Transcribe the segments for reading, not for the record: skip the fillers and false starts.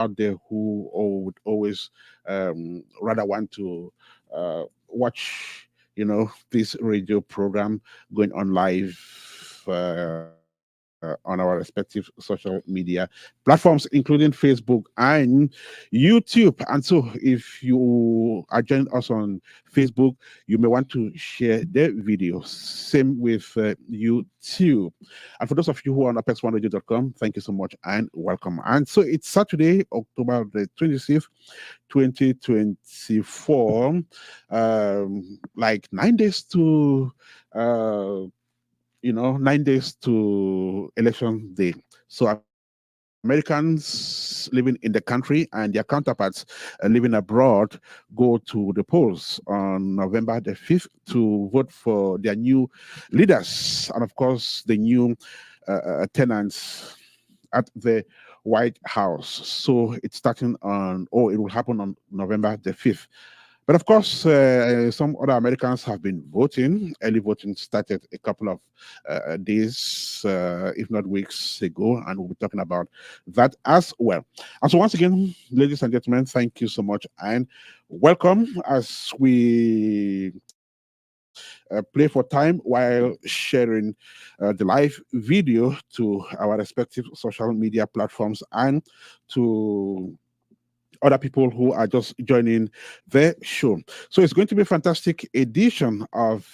out there who would always rather want to watch, this radio program going on live on our respective social media platforms, including Facebook and YouTube. And so, if you are joining us on Facebook, you may want to share the video. Same with YouTube. And for those of you who are on apex1radio.com, thank you so much and welcome. And so, it's Saturday, October the 26th, 2024. Like 9 days to 9 days to election day. So Americans living in the country and their counterparts living abroad go to the polls on November the 5th to vote for their new leaders and, of course, the new tenants at the White House. So it's starting it will happen on November the 5th. But of course, some other Americans have been voting. Early voting started a couple of days, if not weeks ago, and we'll be talking about that as well. And so, once again, ladies and gentlemen, thank you so much and welcome as we play for time while sharing the live video to our respective social media platforms and to other people who are just joining the show. So it's going to be a fantastic edition of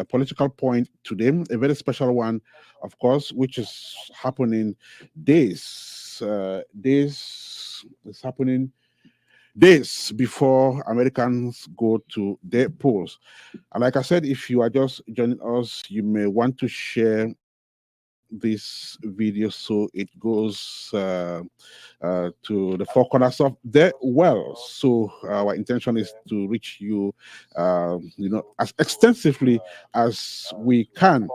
Political Point today, a very special one, of course, which is happening days is happening days before Americans go to their polls. And like I said, if you are just joining us, you may want to share this video so it goes to the four corners of the world. So our intention is to reach you, as extensively as we can.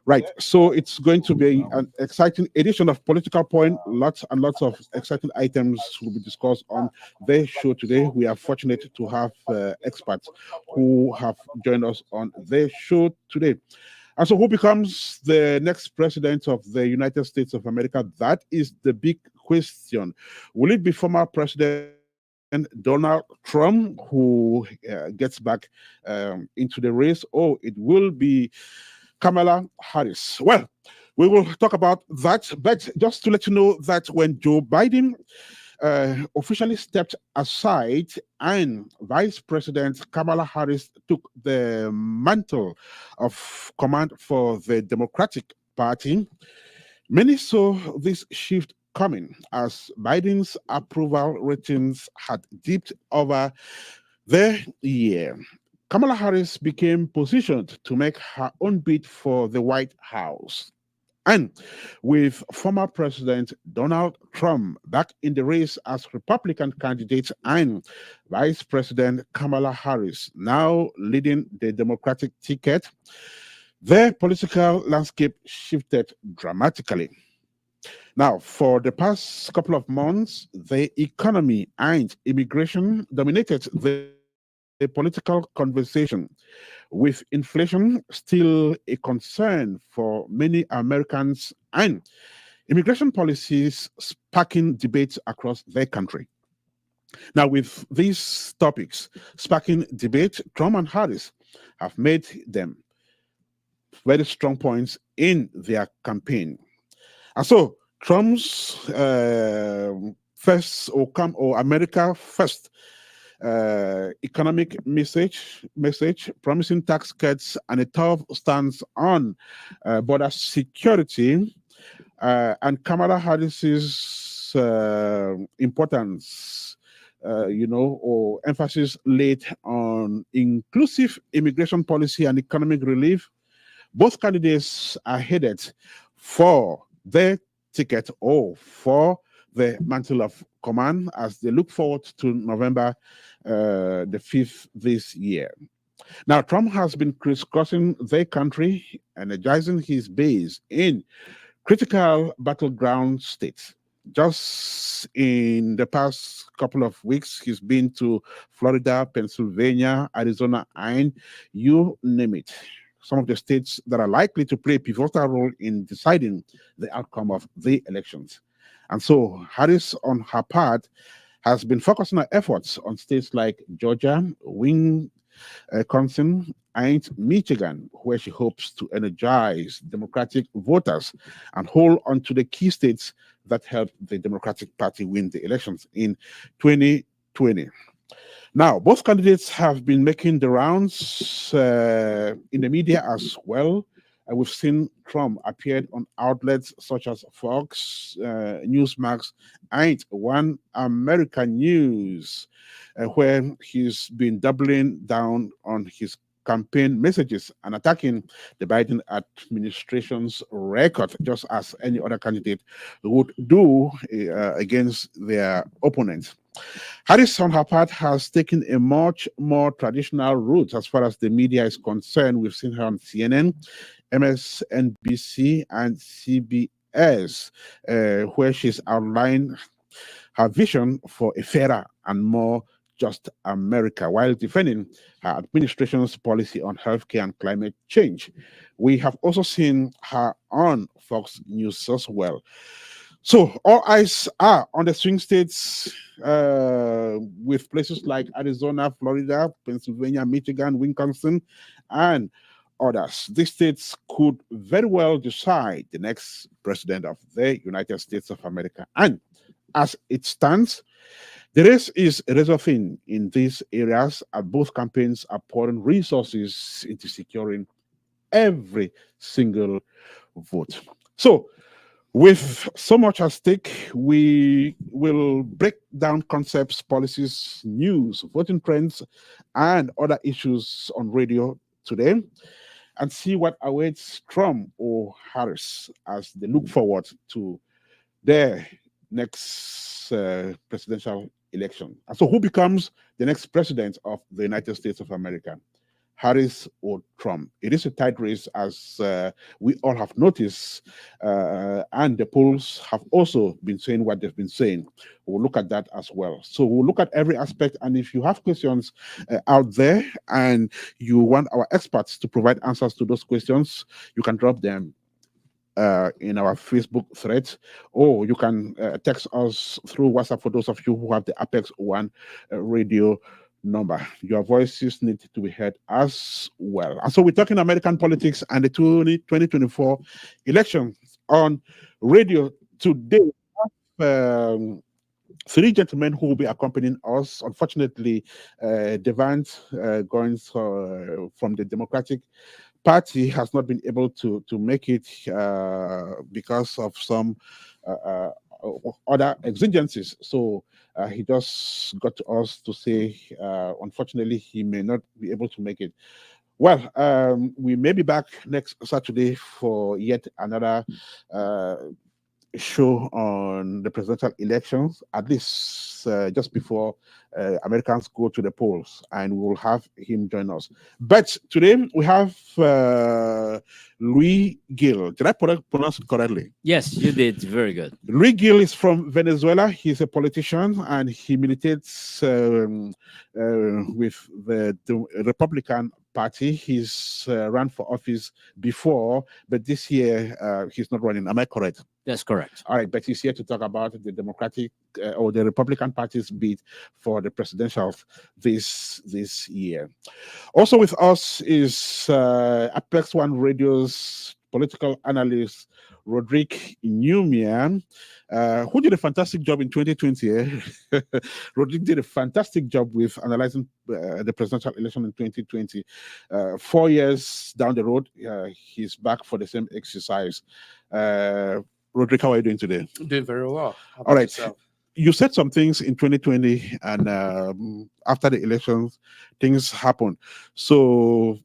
Right. So it's going to be an exciting edition of Political Point. Lots and lots of exciting items will be discussed on the show today. We are fortunate to have experts who have joined us on the show today. And so, who becomes the next president of the United States of America? That is the big question. Will it be former President Donald Trump who gets back into the race, or it will be Kamala Harris? Well, we will talk about that. But just to let you know that when Joe Biden officially stepped aside and Vice President Kamala Harris took the mantle of command for the Democratic Party, many saw this shift coming as Biden's approval ratings had dipped over the year. Kamala Harris became positioned to make her own bid for the White House. And with former President Donald Trump back in the race as Republican candidate and Vice President Kamala Harris now leading the Democratic ticket, the political landscape shifted dramatically. Now, for the past couple of months, the economy and immigration dominated the political conversation, with inflation still a concern for many Americans and immigration policies sparking debates across the country. Now, with these topics sparking debate, Trump and Harris have made them very strong points in their campaign. And so, Trump's first or America first economic message promising tax cuts and a tough stance on border security, and Kamala Harris's importance, or emphasis laid on inclusive immigration policy and economic relief. Both candidates are headed for the ticket or for the mantle of command as they look forward to November the 5th this year. Now, Trump has been crisscrossing the country, energizing his base in critical battleground states. Just in the past couple of weeks, he's been to Florida, Pennsylvania, Arizona, and you name it. Some of the states that are likely to play a pivotal role in deciding the outcome of the elections. And so Harris, on her part, has been focusing her efforts on states like Georgia, Wisconsin, and Michigan, where she hopes to energize Democratic voters and hold on to the key states that helped the Democratic Party win the elections in 2020. Now, both candidates have been making the rounds in the media as well. We've seen Trump appeared on outlets such as Fox, Newsmax, and One American News, where he's been doubling down on his campaign messages and attacking the Biden administration's record, just as any other candidate would do against their opponents. Harris, on her part, has taken a much more traditional route as far as the media is concerned. We've seen her on CNN, MSNBC, and CBS, where she's outlined her vision for a fairer and more just America while defending her administration's policy on healthcare and climate change. We have also seen her on Fox News as well. So all eyes are on the swing states with places like Arizona, Florida, Pennsylvania, Michigan, Wisconsin, and others. These states could very well decide the next president of the United States of America. And as it stands, the race is resolving in these areas, and both campaigns are pouring resources into securing every single vote. So, with so much at stake, we will break down concepts, policies, news, voting trends, and other issues on radio today and see what awaits Trump or Harris as they look forward to their next presidential election. And so, who becomes the next president of the United States of America? Harris or Trump? It is a tight race, as we all have noticed, and the polls have also been saying what they've been saying. We'll look at that as well. So we'll look at every aspect, and if you have questions out there and you want our experts to provide answers to those questions, you can drop them in our Facebook thread, or you can text us through WhatsApp for those of you who have the Apex One radio number. Your voices need to be heard as well. And so we're talking American politics and the 2024 elections on radio today. Three gentlemen who will be accompanying us. Unfortunately, DaVante Goins from the Democratic Party has not been able to make it because of some other exigencies. So he just got to us to say, unfortunately, he may not be able to make it. Well, we may be back next Saturday for yet another show on the presidential elections, at least just before Americans go to the polls, and we will have him join us. But today we have Luis Gil. Did I pronounce it correctly? Yes, you did. Very good. Luis Gil is from Venezuela. He's a politician and he militates with the Republican Party. He's ran for office before, but this year he's not running. Am I correct? That's correct. All right, but he's here to talk about the Democratic or the Republican Party's bid for the presidential this year. Also with us is Apex One Radio's political analyst Rodrigue Nyumia, who did a fantastic job in 2020. Rodrigue did a fantastic job with analyzing the presidential election in 2020. 4 years down the road, he's back for the same exercise. Rodrigue, how are you doing today? Doing very well. All right. Yourself? You said some things in 2020, and after the elections, things happened. So,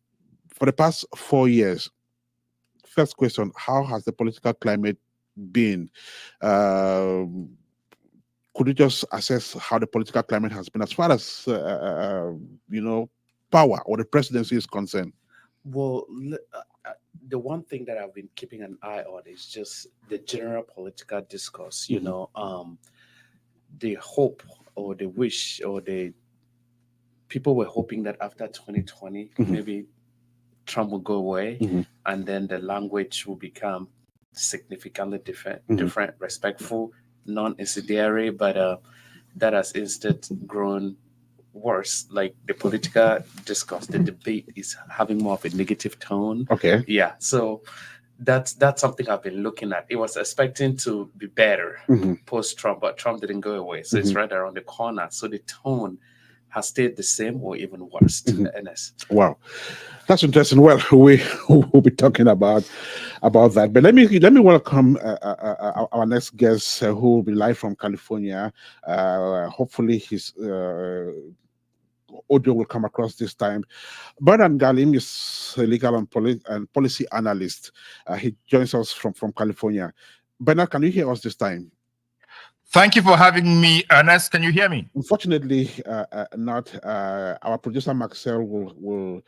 for the past 4 years, first question, how has the political climate been? Could you just assess how the political climate has been as far as, power or the presidency is concerned? Well, the one thing that I've been keeping an eye on is just the general political discourse, the hope or the wish or the people were hoping that after 2020, maybe Trump will go away and then the language will become significantly different, respectful, non-incendiary, but that has instead grown worse. Like the political discourse, the debate is having more of a negative tone. Okay. Yeah, so that's something I've been looking at. It was expecting to be better post Trump, but Trump didn't go away, so it's right around the corner. So the tone has stayed the same or even worse. Ernest. Wow, that's interesting. Well, will be talking about that. But let me welcome our next guest, who will be live from California. Hopefully, his audio will come across this time. Bernard Ngalim is a legal and policy analyst. He joins us from California. Bernard, can you hear us this time? Thank you for having me, Ernest. Can you hear me? Unfortunately, not. Our producer Marcel will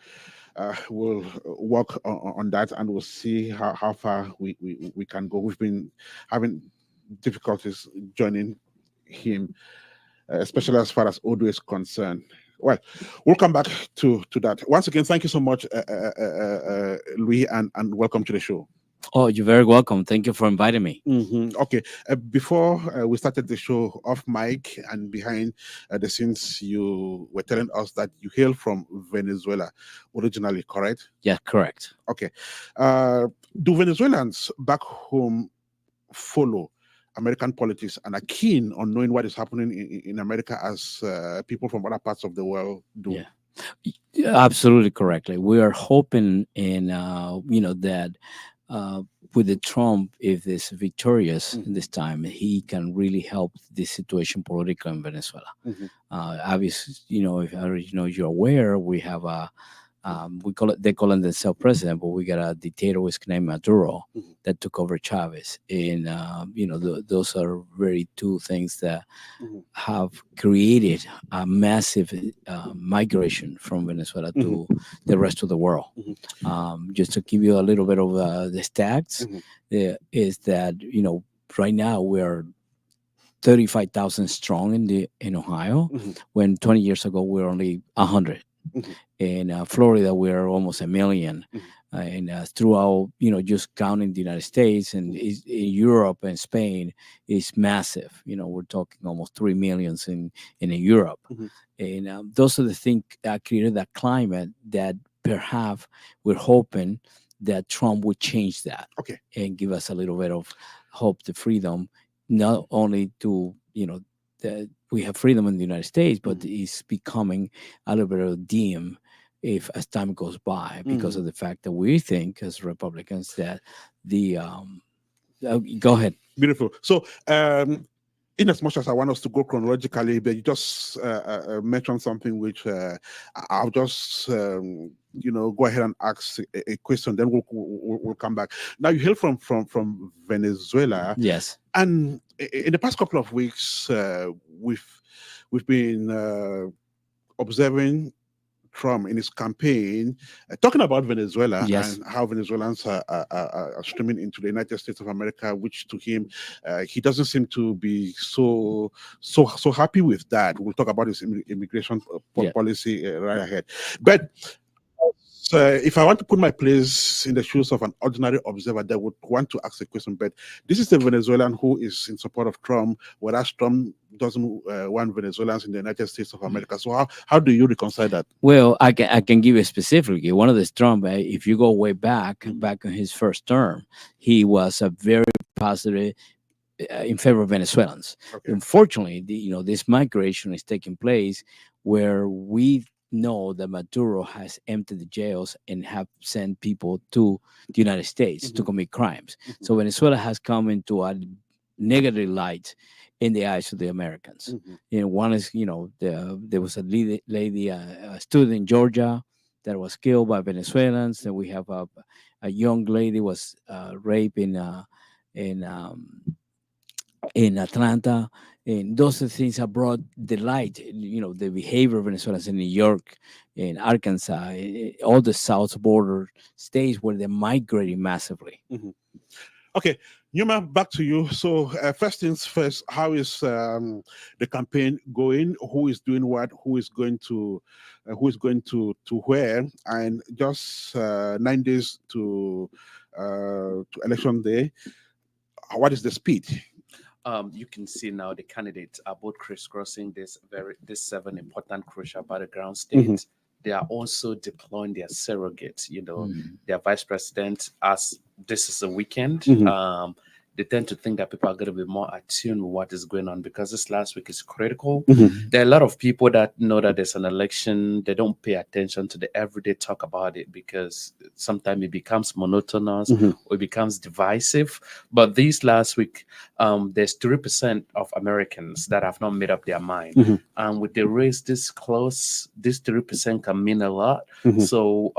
work on that, and we'll see how far we can go. We've been having difficulties joining him, especially as far as audio is concerned. Well, we'll come back to that. Once again, thank you so much, Louis, and welcome to the show. Oh, you're very welcome. Thank you for inviting me. Okay. Before we started the show off mic and behind the scenes, you were telling us that you hail from Venezuela originally, correct? Yeah, correct. Okay. Do Venezuelans back home follow American politics and are keen on knowing what is happening in America as people from other parts of the world do? Yeah, absolutely correctly. We are hoping in that with the Trump, if this victorious this time, he can really help this situation politically in Venezuela. Obviously, if you're aware, we have a they call him the self-president, but we got a dictator who's named Maduro that took over Chavez, and those are very two things that have created a massive migration from Venezuela to the rest of the world. Just to give you a little bit of the stats, is that right now we're 35,000 strong in Ohio, when 20 years ago we were only 100. In Florida, we're almost 1 million. And throughout, just counting the United States and in Europe and Spain is massive. We're talking almost 3 millions in Europe. And those are the things that created that climate that perhaps we're hoping that Trump would change that. Okay. And give us a little bit of hope, the freedom, not only to, that we have freedom in the United States, but it's becoming a little bit of dim as time goes by, because of the fact that we think as Republicans that the go ahead. Beautiful. So in as much as I want us to go chronologically, but you just mentioned something which I'll just go ahead and ask a question, then we'll come back. Now, you hail from Venezuela. Yes. And in the past couple of weeks, we've been observing Trump in his campaign, talking about Venezuela and how Venezuelans are streaming into the United States of America, which to him, he doesn't seem to be so happy with that. We'll talk about his immigration policy right ahead. But if I want to put my place in the shoes of an ordinary observer that would want to ask a question, but this is a Venezuelan who is in support of Trump, whereas Trump doesn't want Venezuelans in the United States of America. So how do you reconcile that? Well, I can give you specifically one of the Trump. If you go way back in his first term, he was a very positive in favor of Venezuelans. Okay. Unfortunately, this migration is taking place where we know that Maduro has emptied the jails and have sent people to the United States to commit crimes. So Venezuela has come into a negative light in the eyes of the Americans. One is, there was a lady, a student in Georgia that was killed by Venezuelans. And we have a young lady was raped in Atlanta. And those are things that brought the light, the behavior of Venezuelans in New York, in Arkansas, all the south border states where they're migrating massively. Okay, Nyumia, back to you. So first things first, how is the campaign going? Who is doing what? Who is going to where? And just 9 days to election day. What is the speed? you can see now the candidates are both crisscrossing this 7 important crucial battleground states. They are also deploying their surrogates, their vice president, as this is a weekend. They tend to think that people are going to be more attuned with what is going on because this last week is critical. There are a lot of people that know that there's an election. They don't pay attention to the everyday talk about it because sometimes it becomes monotonous or it becomes divisive. But this last week, there's 3% of Americans that have not made up their mind. And with the race this close, this 3% can mean a lot. So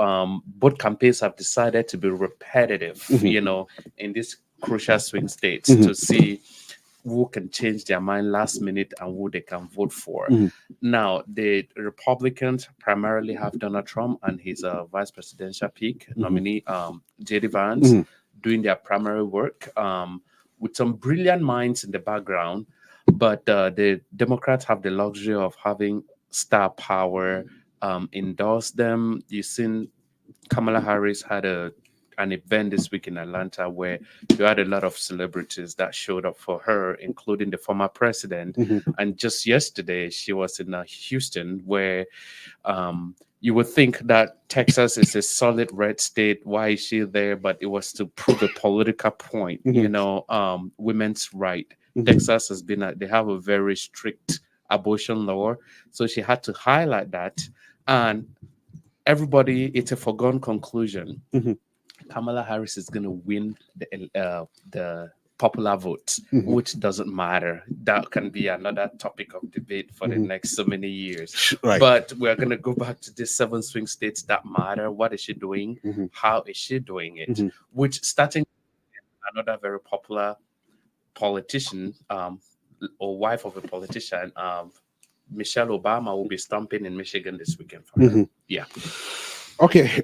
both campaigns have decided to be repetitive, in this crucial swing states to see who can change their mind last minute and who they can vote for. Now, the Republicans primarily have Donald Trump and his vice presidential pick nominee, DaVante, doing their primary work with some brilliant minds in the background. But the Democrats have the luxury of having star power endorse them. You've seen Kamala Harris had an event this week in Atlanta where you had a lot of celebrities that showed up for her, including the former president. And just yesterday, she was in Houston, where you would think that Texas is a solid red state. Why is she there? But it was to prove a political point, women's right. Texas has been, they have a very strict abortion law. So she had to highlight that. And everybody, it's a foregone conclusion. Kamala Harris is going to win the popular vote, which doesn't matter. That can be another topic of debate for the next so many years. Right. But we're going to go back to these 7 swing states that matter. What is she doing? How is she doing it? Which, starting another very popular politician or wife of a politician, Michelle Obama, will be stomping in Michigan this weekend. For her. Yeah. Okay.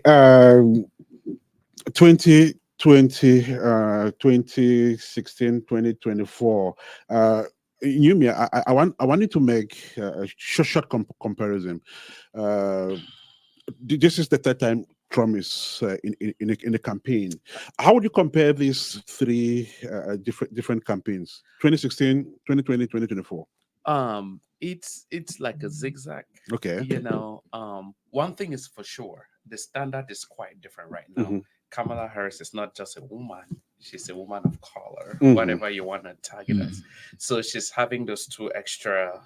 2020, 2016, 2024. Nyumia, I wanted to make a short comparison. This is the third time Trump is in a campaign. How would you compare these 3 different campaigns? 2016, 2020, 2024. It's like a zigzag. Okay. One thing is for sure, the standard is quite different right now. Kamala Harris is not just a woman, she's a woman of color, whatever you want to target as. So she's having those 2 extra,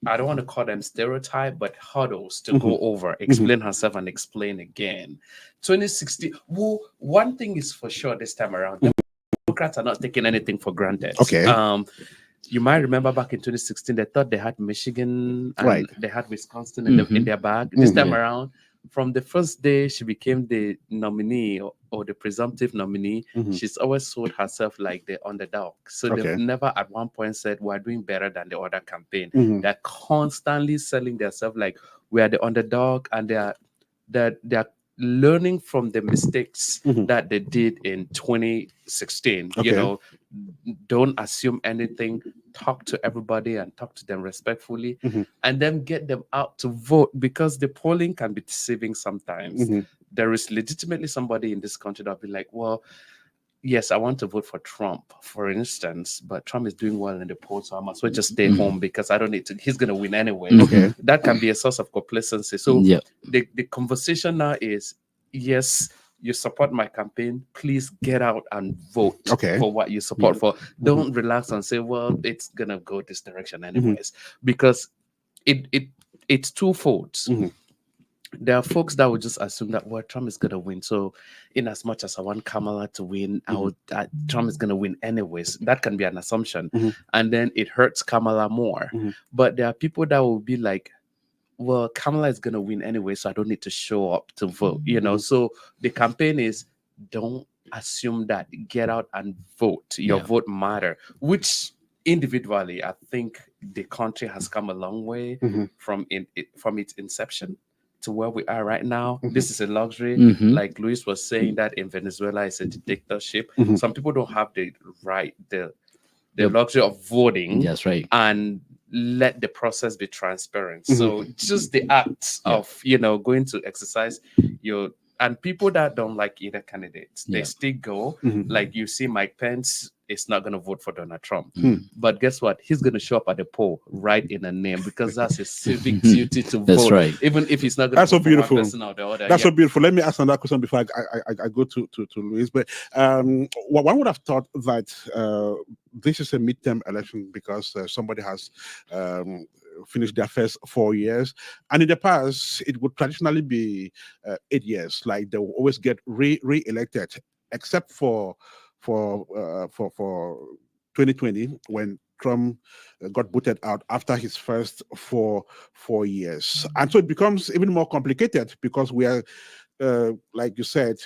I don't want to call them stereotype, but hurdles to go over, explain herself and explain again. 2016, one thing is for sure this time around, Democrats are not taking anything for granted. Okay. You might remember back in 2016, they thought they had Michigan and they had Wisconsin in their bag. This time around, from the first day she became the nominee or the presumptive nominee, she's always sold herself like the underdog. So they've never at one point said, we're doing better than the other campaign. They're constantly selling themselves like we are the underdog, and they're learning from the mistakes that they did in 2016. Don't assume anything, talk to everybody and talk to them respectfully, and then get them out to vote, because the polling can be deceiving sometimes. There is legitimately somebody in this country that'll be like, well, yes, I want to vote for Trump, for instance, but Trump is doing well in the polls, so I must well just stay home because I don't need to. He's going to win anyway. That can be a source of complacency. So the conversation now is, yes, you support my campaign, please get out and vote for what you support for. Don't relax and say, well, it's going to go this direction anyways, because it's twofold. There are folks that would just assume that, well, Trump is going to win. So in as much as I want Kamala to win, Trump is going to win anyways. That can be an assumption. And then it hurts Kamala more. But there are people that will be like, well, Kamala is going to win anyway, so I don't need to show up to vote, So the campaign is, don't assume that, get out and vote. Your vote matter, which individually, I think the country has come a long way from its inception to where we are right now. This is a luxury. Like Luis was saying, that in Venezuela it's a dictatorship. Some people don't have the luxury of voting. That's right. And let the process be transparent. So just the act of going to exercise and people that don't like either candidates, they still go. Like you see Mike Pence is not going to vote for Donald Trump. But guess what? He's going to show up at the poll, write in a name, because that's his civic duty to That's vote. right. Even if he's not going That's to so vote for one beautiful. person or the other. That's so beautiful. Let me ask another question before I go to Luis. But one would have thought that this is a midterm election because somebody has finished their first 4 years, and in the past it would traditionally be 8 years. Like they will always get re-elected, except for 2020 when Trump got booted out after his first four years, and so it becomes even more complicated because we are, like you said,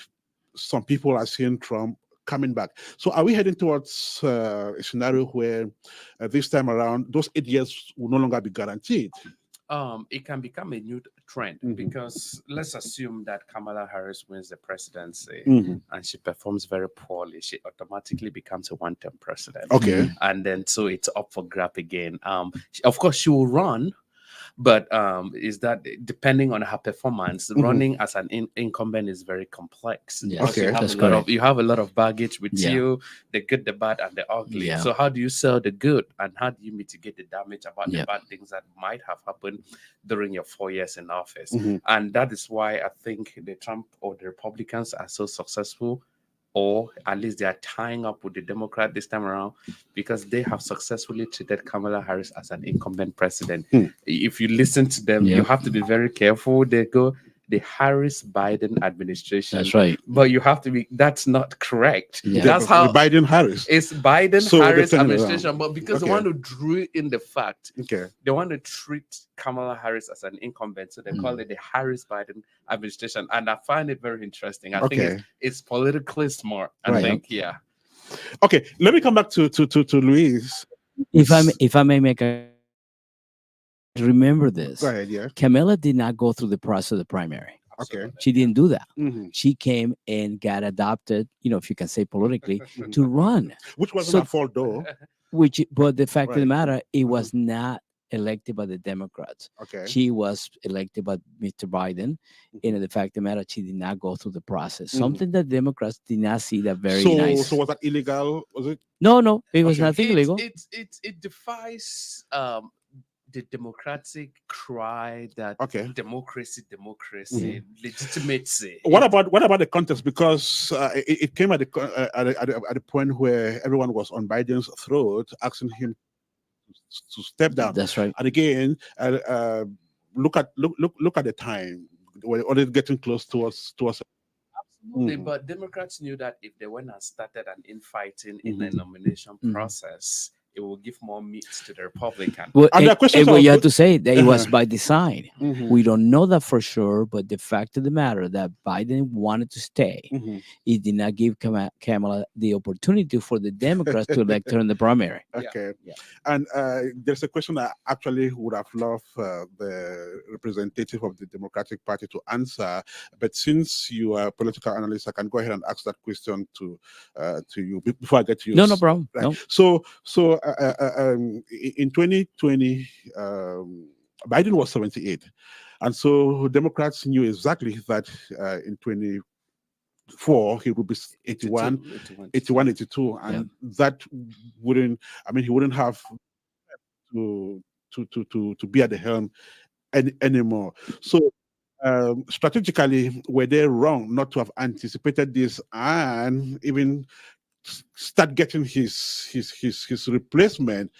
some people are seeing Trump coming back. So are we heading towards a scenario where this time around those 8 years will no longer be guaranteed? It can become a new trend because let's assume that Kamala Harris wins the presidency and she performs very poorly. She automatically becomes a one-term president. Okay. And then so it's up for grab again. Of course, she will run. But is that depending on her performance? Running as an incumbent is very complex. Yeah. Because you have a lot of baggage with you, the good, the bad, and the ugly. Yeah. So how do you sell the good, and how do you mitigate the damage about the bad things that might have happened during your 4 years in office? And that is why I think the Trump or the Republicans are so successful, or at least they are tying up with the Democrat this time around, because they have successfully treated Kamala Harris as an incumbent president. If you listen to them, you have to be very careful. They go the Harris-Biden administration. That's right. But you have to be, that's not correct. Yeah. That's how Biden-Harris. it's Biden-Harris administration. But because they want to drew in the fact, they want to treat Kamala Harris as an incumbent, so they call it the Harris-Biden administration. And I find it very interesting. I think it's politically smart. I think, Okay, let me come back to Luis. If I may make a remember this. Go ahead, yeah. Kamala did not go through the process of the primary. Okay. She didn't do that. She came and got adopted, if you can say politically, to run. Which wasn't her fault, though. But the fact of the matter, it was not elected by the Democrats. Okay. She was elected by Mr. Biden. And the fact of the matter, she did not go through the process. Something that Democrats did not see that very nice. So was that illegal? Was it? No, it was nothing illegal. It defies the democratic cry that democracy, legitimacy. What about the context? Because it came at the point where everyone was on Biden's throat, asking him to step down. That's right. And again, look at the time. We're already getting close towards. Absolutely, but Democrats knew that if they went and started an infighting in the nomination process, it will give more meat to the Republican. Well, and you have to say that it was by design. We don't know that for sure, but the fact of the matter that Biden wanted to stay, he did not give Kamala the opportunity for the Democrats to elect her in the primary. Okay. Yeah. And there's a question I actually would have loved the representative of the Democratic Party to answer, but since you are a political analyst, I can go ahead and ask that question to you before I get to you. No problem. Right. No. So in 2020, Biden was 78. And so Democrats knew exactly that in 2024, he would be 81, 82. And that wouldn't, he wouldn't have to be at the helm anymore. So strategically, were they wrong not to have anticipated this and even start getting his replacement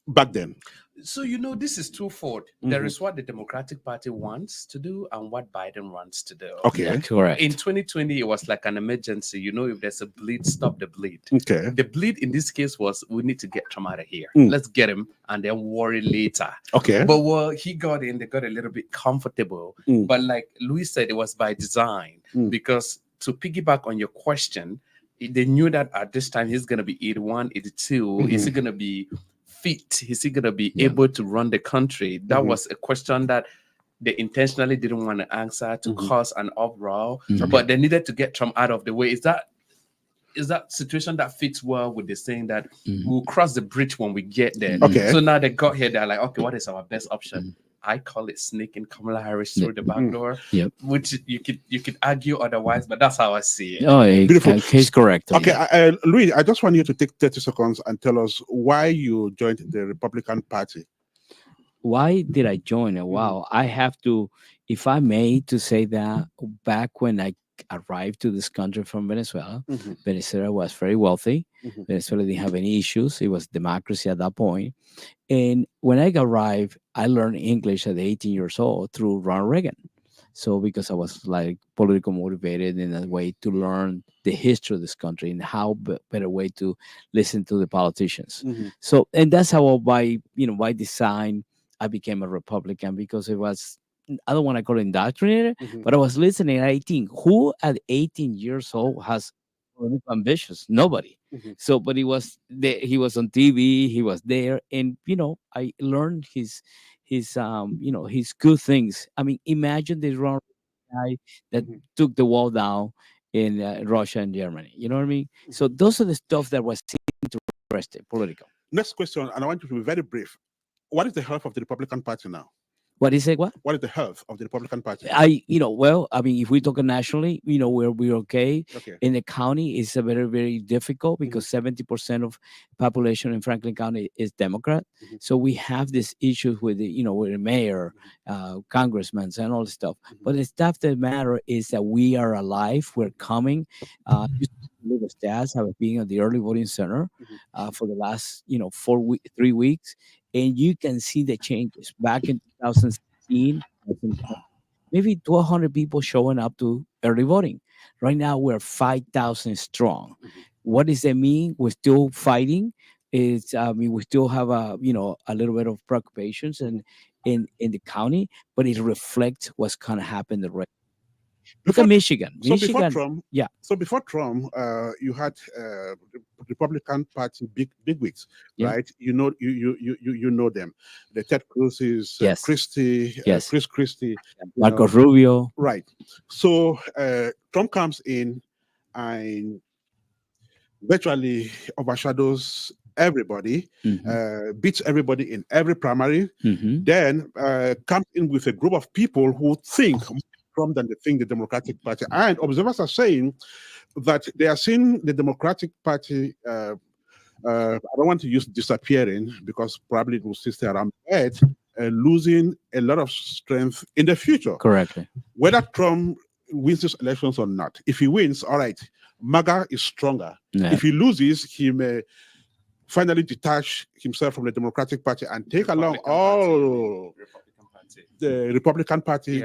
back then? So, this is twofold. There is what the Democratic Party wants to do and what Biden wants to do. Okay. Yeah, correct. In 2020, it was like an emergency. If there's a bleed, stop the bleed. Okay. The bleed in this case was, we need to get Trump out of here. Let's get him and then worry later. Okay. But he got in, they got a little bit comfortable. But like Louis said, it was by design. Because to piggyback on your question, they knew that at this time he's going to be 81, 82. Is he going to be fit? Is he going to be able to run the country? That was a question that they intentionally didn't want to answer to cause an uproar. But they needed to get Trump out of the way. Is that situation that fits well with the saying that we'll cross the bridge when we get there? Okay. So now they got here, they're like, okay, what is our best option? I call it sneaking Kamala Harris through the back door. Yep. Which you could argue otherwise, but that's how I see it. Oh, Beautiful. he's correct. Okay, Louis, I just want you to take 30 seconds and tell us why you joined the Republican Party. Why did I join it? Wow, I have to, if I may, to say that back when I arrived to this country from Venezuela, Venezuela was very wealthy. Venezuela didn't have any issues. It was democracy at that point. And when I arrived, I learned English at 18 years old through Ronald Reagan. So because I was like political motivated in a way to learn the history of this country and how better way to listen to the politicians. So, and that's how by design, I became a Republican, because it was, I don't want to call it indoctrinated, but I was listening at 18. Who at 18 years old has political ambitions? Nobody. So, but he was there, he was on TV, he was there, and I learned his his good things. I mean, imagine this wrong guy that took the wall down in Russia and Germany. You know what I mean? So those are the stuff that was interesting, political. Next question, and I want you to be very brief. What is the health of the Republican Party now? What is it? What is the health of the Republican Party? Well, I mean, if we talk nationally, we're okay. In the county, it's a very, very difficult because 70% of population in Franklin County is Democrat. So we have this issue with with the mayor, congressmen, and all this stuff. But the stuff that matter is that we are alive. We're coming. Little stats have been at the early voting center for the last 3 weeks, and you can see the changes back in 2016. Maybe 1,200 people showing up to early voting. Right now we're 5,000 strong. What does that mean? We're still fighting. We still have a little bit of preoccupations in the county, but it reflects what's going to happen the rest. Look at Michigan. Before Trump, you had the Republican Party big wigs, right? You know them. The Ted Cruz's, Christie, Chris Christie, Marco Rubio, right? So Trump comes in and virtually overshadows everybody, beats everybody in every primary. Then comes in with a group of people who think than the Democratic Party. And observers are saying that they are seeing the Democratic Party, I don't want to use disappearing because probably it will still stay around, but losing a lot of strength in the future. Correctly. Whether Trump wins these elections or not. If he wins, all right, MAGA is stronger. If he loses, he may finally detach himself from the Democratic Party and take along all the Republican Party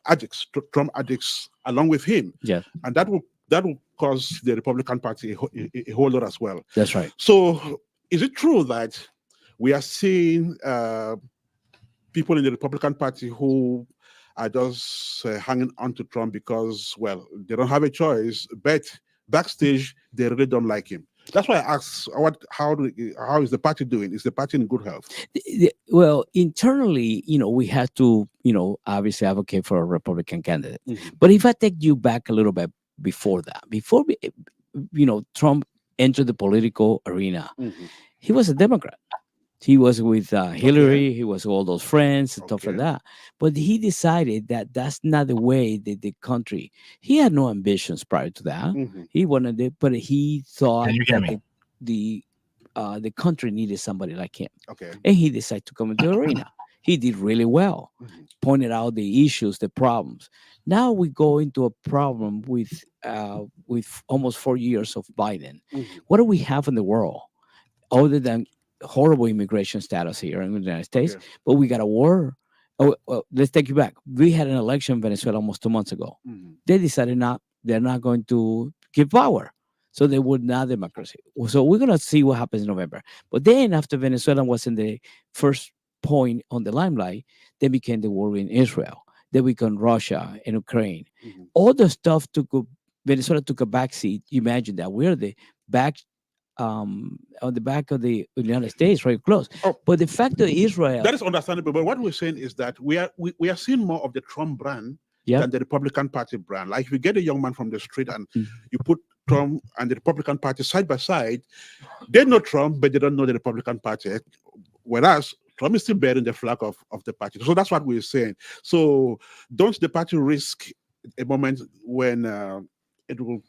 addicts, Trump addicts, along with him. And that will cause the Republican Party a whole lot as well. That's right. So is it true that we are seeing people in the Republican Party who are just hanging on to Trump because, well, they don't have a choice, but backstage, they really don't like him? That's why I asked, how is the party doing? Is the party in good health? Well, internally, we have to, obviously advocate for a Republican candidate. But if I take you back a little bit before that, before Trump entered the political arena, he was a Democrat. He was with Hillary. He was with all those friends and stuff like that. But he decided that that's not the way that the country. He had no ambitions prior to that. He wanted it, but he thought that the country needed somebody like him. And he decided to come into the arena. He did really well. Pointed out the issues, the problems. Now we go into a problem with almost 4 years of Biden. What do we have in the world other than horrible immigration status here in the United States? But we got a war. Let's take you back. We had an election in Venezuela almost 2 months ago. They decided they're not going to give power. So they would not democracy. So we're going to see what happens in November. But then after Venezuela was in the first point on the limelight, they became the war in Israel. They became Russia and Ukraine. All the stuff Venezuela took a backseat. Imagine that we're the back on the back of the United States, very close. But the fact that Israel, that is understandable. But what we're saying is that we are seeing more of the Trump brand than the Republican Party brand. Like if you get a young man from the street and you put Trump and the Republican Party side by side, they know Trump, but they don't know the Republican Party. Whereas Trump is still bearing the flag of the party. So that's what we're saying. So don't the party risk a moment when it will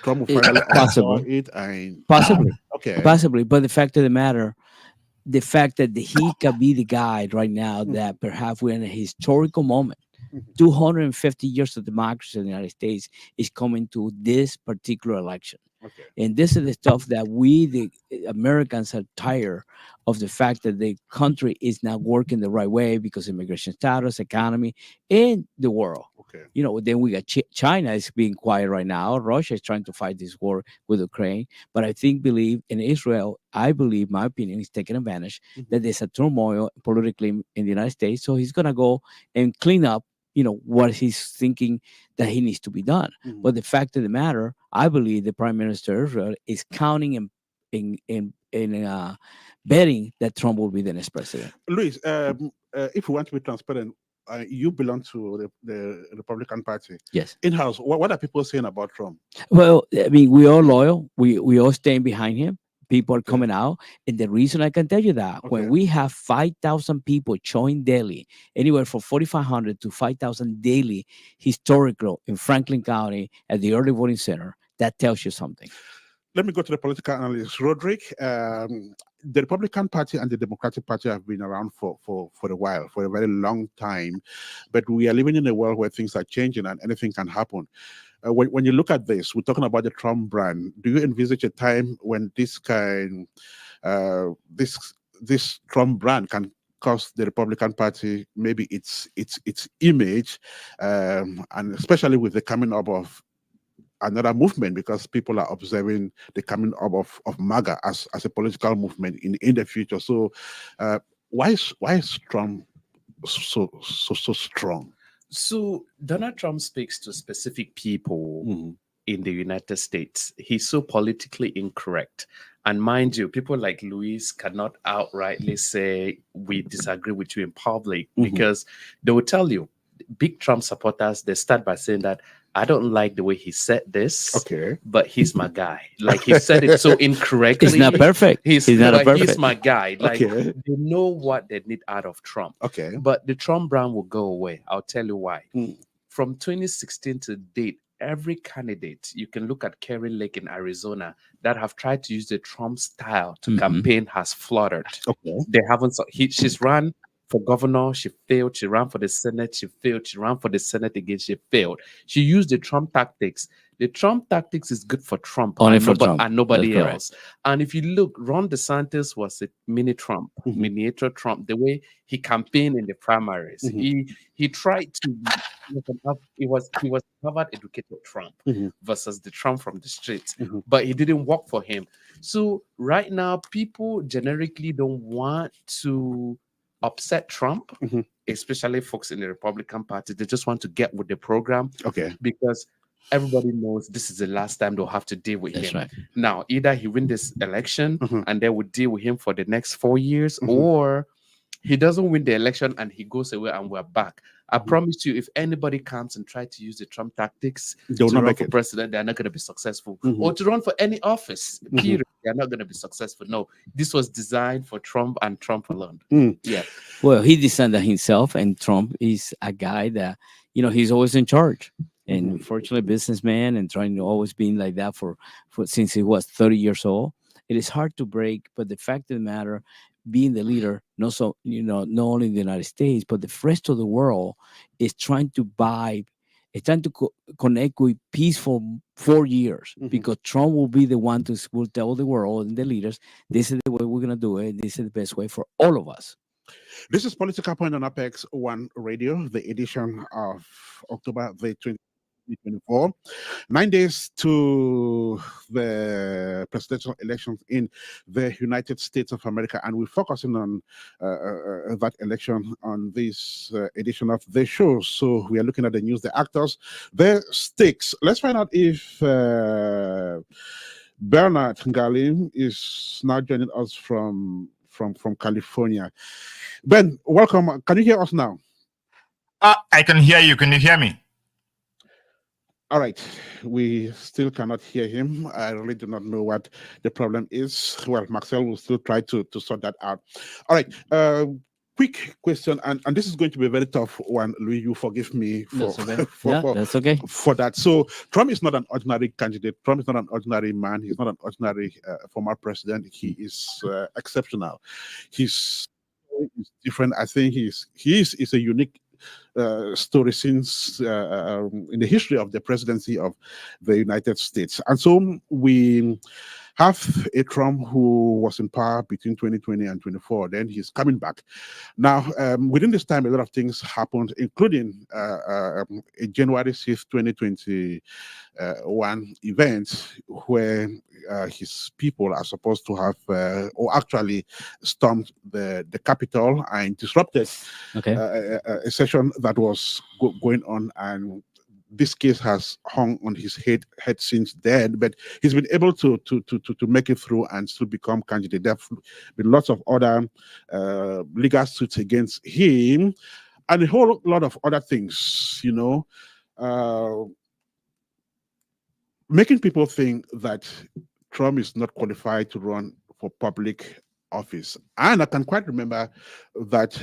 Trump will finally Possible. it and Possibly. okay. Possibly. But the fact of the matter, the fact that he can be the guy right now that perhaps we're in a historical moment. 250 years of democracy in the United States is coming to this particular election. Okay. And this is the stuff that we, the Americans, are tired of the fact that the country is not working the right way because immigration status, economy, and the world. Okay. You know, then we got China is being quiet right now. Russia is trying to fight this war with Ukraine. But I believe in Israel, I believe, my opinion, is taking advantage that there's a turmoil politically in the United States. So he's going to go and clean up, what he's thinking that he needs to be done. But the fact of the matter, I believe the Prime Minister of Israel is counting and betting that Trump will be the next president. Luis, if we want to be transparent, you belong to the Republican Party. Yes. In-house, what are people saying about Trump? Well, I mean, we are loyal. We all staying behind him. People are coming out. And the reason I can tell you that, when we have 5,000 people showing daily, anywhere from 4,500 to 5,000 daily historical in Franklin County at the early voting center, that tells you something. Let me go to the political analyst, Rodrigue. The Republican Party and the Democratic Party have been around for a while, for a very long time. But we are living in a world where things are changing and anything can happen. When you look at this, we're talking about the Trump brand. Do you envisage a time when this Trump brand can cost the Republican Party maybe its image, and especially with the coming up of another movement, because people are observing the coming up of MAGA as a political movement in the future. So why is Trump so strong? So Donald Trump speaks to specific people in the United States. He's so politically incorrect. And mind you, people like Luis cannot outrightly say we disagree with you in public, because they will tell you, big Trump supporters, they start by saying that I don't like the way he said this, but he's my guy. Like, he said it so incorrectly. It's not perfect. He's not like, perfect. he's my guy. Like, they know what they need out of Trump. But the Trump brand will go away. I'll tell you why. From 2016 to date, every candidate, you can look at Kerry Lake in Arizona, that have tried to use the Trump style to campaign has fluttered. They haven't. She's run for governor, she failed. She ran for the Senate, she failed. She ran for the Senate again, she failed. She used the Trump tactics. The Trump tactics is good for Trump, only and for Trump, and nobody else. And if you look, Ron DeSantis was a mini Trump, miniature Trump. The way he campaigned in the primaries, he tried to. He was Harvard educated Trump versus the Trump from the streets, but he didn't work for him. So right now, people generically don't want to upset Trump, especially folks in the Republican Party. They just want to get with the program, because everybody knows this is the last time they'll have to deal with him. Right. Now, either he win this election and they would deal with him for the next 4 years, or he doesn't win the election and he goes away and we're back. I promise you, if anybody comes and try to use the Trump tactics to run for president, they're not going to be successful. Or to run for any office, period, they're not going to be successful. No, this was designed for Trump and Trump alone. Yeah. Well, he designed that himself, and Trump is a guy that, he's always in charge. And unfortunately, businessman, and trying to always be like that for since he was 30 years old. It is hard to break, but the fact of the matter, being the leader, not only in the United States, but the rest of the world is trying to connect with peaceful 4 years, because Trump will be the one will tell the world and the leaders, this is the way we're going to do it. This is the best way for all of us. This is Political Point on Apex One Radio, the edition of October the 2024. 9 days to the presidential elections in the United States of America, and we're focusing on that election on this edition of the show. So we are looking at the news, the actors, the stakes. Let's find out if Bernard Ngalim is now joining us from California. Ben, welcome. Can you hear us now? I can hear you. Can you hear me? All right. We still cannot hear him. I really do not know what the problem is. Well, Marcel will still try to sort that out. All right. quick question, and this is going to be a very tough one, Louis. You forgive me for, That's okay. That's okay. for that. So Trump is not an ordinary candidate. Trump is not an ordinary man. He's not an ordinary former president. He is exceptional. He's different. I think he is a unique story since in the history of the presidency of the United States. And so we have a Trump who was in power between 2020 and 24. Then he's coming back. Now, within this time, a lot of things happened, including a January 6th, 2021 event where his people are supposed to have, or actually stormed the Capitol and disrupted a session that was going on, and this case has hung on his head since then, but he's been able to make it through and still become candidate. There have been lots of other legal suits against him and a whole lot of other things, you know, making people think that Trump is not qualified to run for public office. And I can quite remember that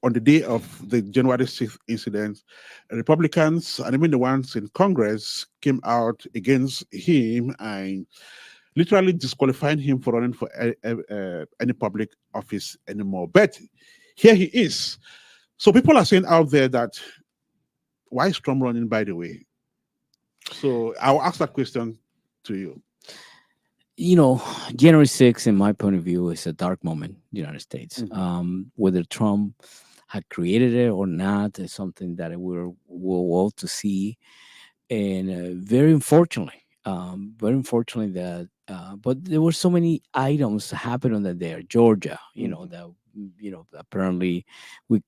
on the day of the January 6th incident, Republicans and even the ones in Congress came out against him and literally disqualifying him for running for any public office anymore. But here he is. So people are saying out there that, why is Trump running, by the way? So I'll ask that question to you. You know, January 6th, in my point of view, is a dark moment in the United States. Whether Trump had created it or not is something that we're all to see. And very unfortunately that, but there were so many items happening on that day. Georgia, you know, that, you know, apparently we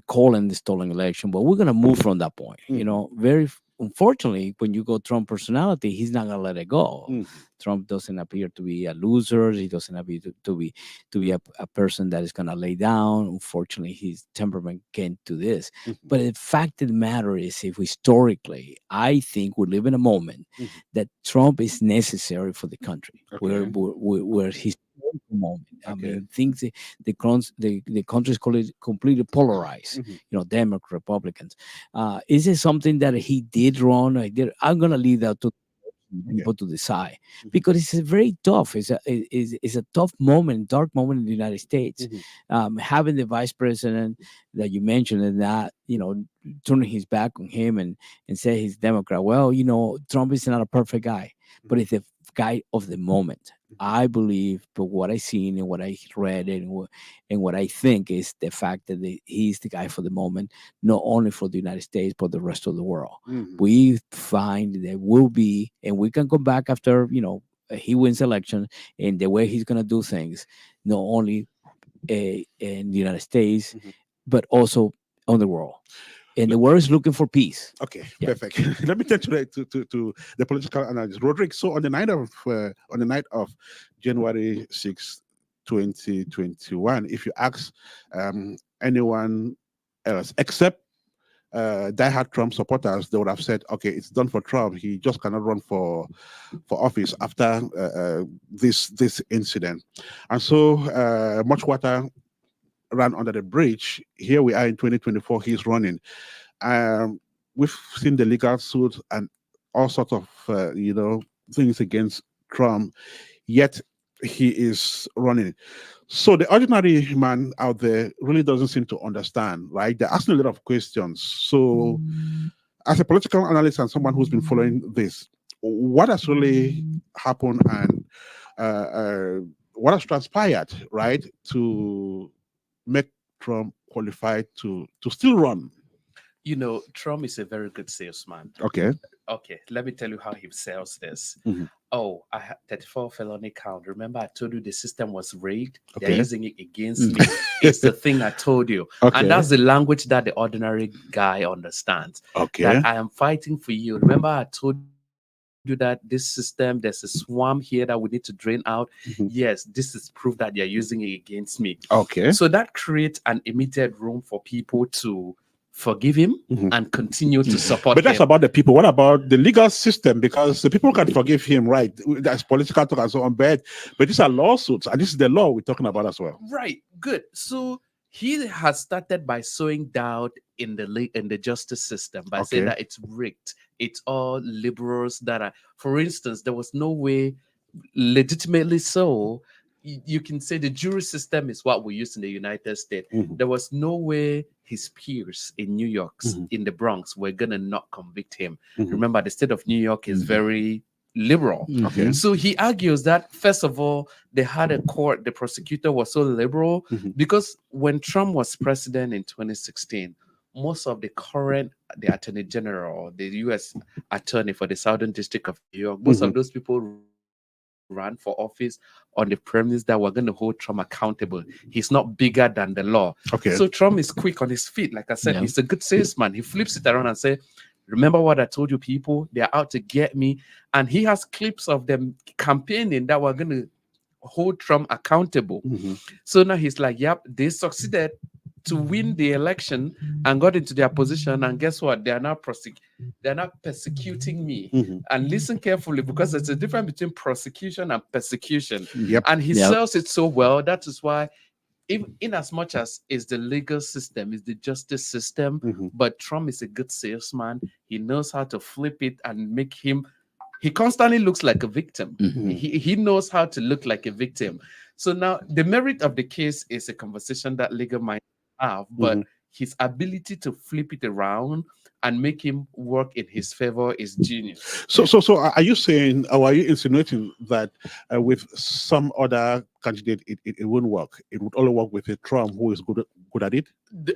call in the stolen election, but we're going to move from that point, you know, very unfortunately, when you go Trump personality, he's not gonna let it go. Trump doesn't appear to be a loser. He doesn't appear to be a person that is gonna lay down. Unfortunately, his temperament can't do this. But the fact of the matter is, if historically, I think we live in a moment that Trump is necessary for the country. Where he's moment. I mean, things the country is completely polarized. You know, Democrats, Republicans. Is it something that he did wrong? I'm gonna leave that to people to decide, because it's a very tough. It's a tough moment, dark moment in the United States. Having the vice president that you mentioned, and that, you know, turning his back on him and say he's Democrat. Well, you know, Trump is not a perfect guy, but it's the guy of the moment. I believe, but what I seen and what I read and what I think is the fact that he's the guy for the moment, not only for the United States but the rest of the world. We find there will be, and we can come back after, you know, he wins election, and the way he's gonna do things, not only in the United States but also on the world. And the world is looking for peace. Okay, perfect. Let me turn to the political analyst, Rodrigue. So on the night of January 6, 2021, if you ask anyone else except diehard Trump supporters, they would have said, "Okay, it's done for Trump. He just cannot run for office after this incident." And so much water ran under the bridge. Here we are in 2024. He's running. We've seen the legal suit and all sorts of you know, things against Trump, yet he is running. So the ordinary man out there really doesn't seem to understand, right? They're asking a lot of questions. So as a political analyst and someone who's been following this, what has really happened and what has transpired, right, to make Trump qualified to still run? You know, Trump is a very good salesman. Okay, let me tell you how he sells this. Oh, I had 34 felony count. Remember, I told you the system was rigged. They're using it against me. It's the thing I told you. And that's the language that the ordinary guy understands. That I am fighting for you. Remember, I told you that this system, there's a swarm here that we need to drain out. Yes, this is proof that they're using it against me. So that creates an immediate room for people to forgive him and continue to support him. But that's about the people. What about the legal system? Because the people can forgive him, right? That's political talk and so on, but these are lawsuits, and this is the law we're talking about as well. Right. Good. So he has started by sowing doubt in the justice system by saying Okay. that it's rigged. It's all liberals that are. For instance, there was no way, legitimately so. You can say the jury system is what we use in the United States. Mhm. There was no way his peers in New York, Mhm. in the Bronx, were gonna not convict him. Mhm. Remember, the state of New York is Mhm. very liberal. Okay. So he argues that, first of all, they had a court, the prosecutor was so liberal Mhm. because when Trump was president in 2016, most of the attorney general, the U.S. attorney for the Southern District of New York, most Mhm. of those people ran for office on the premise that we're going to hold Trump accountable. He's not bigger than the law. Okay. So Trump is quick on his feet. Like I said, Yeah. he's a good salesman. He flips it around and say, remember what I told you, people? They're out to get me. And he has clips of them campaigning that we're going to hold Trump accountable. Mhm. So now he's like, yep, they succeeded to win the election and got into their position. And guess what? They're not persecuting me. Mhm. And listen carefully, because there's a difference between prosecution and persecution. Yep. And he Yep. sells it so well. That is why, in as much as is the legal system, is the justice system, Mhm. but Trump is a good salesman. He knows how to flip it and make him. He constantly looks like a victim. Mhm. He knows how to look like a victim. So now the merit of the case is a conversation that legal might have, but Mhm. his ability to flip it around and make him work in his favor is genius. So, are you saying, or are you insinuating that with some other candidate, it won't work? It would only work with a Trump who is good at it.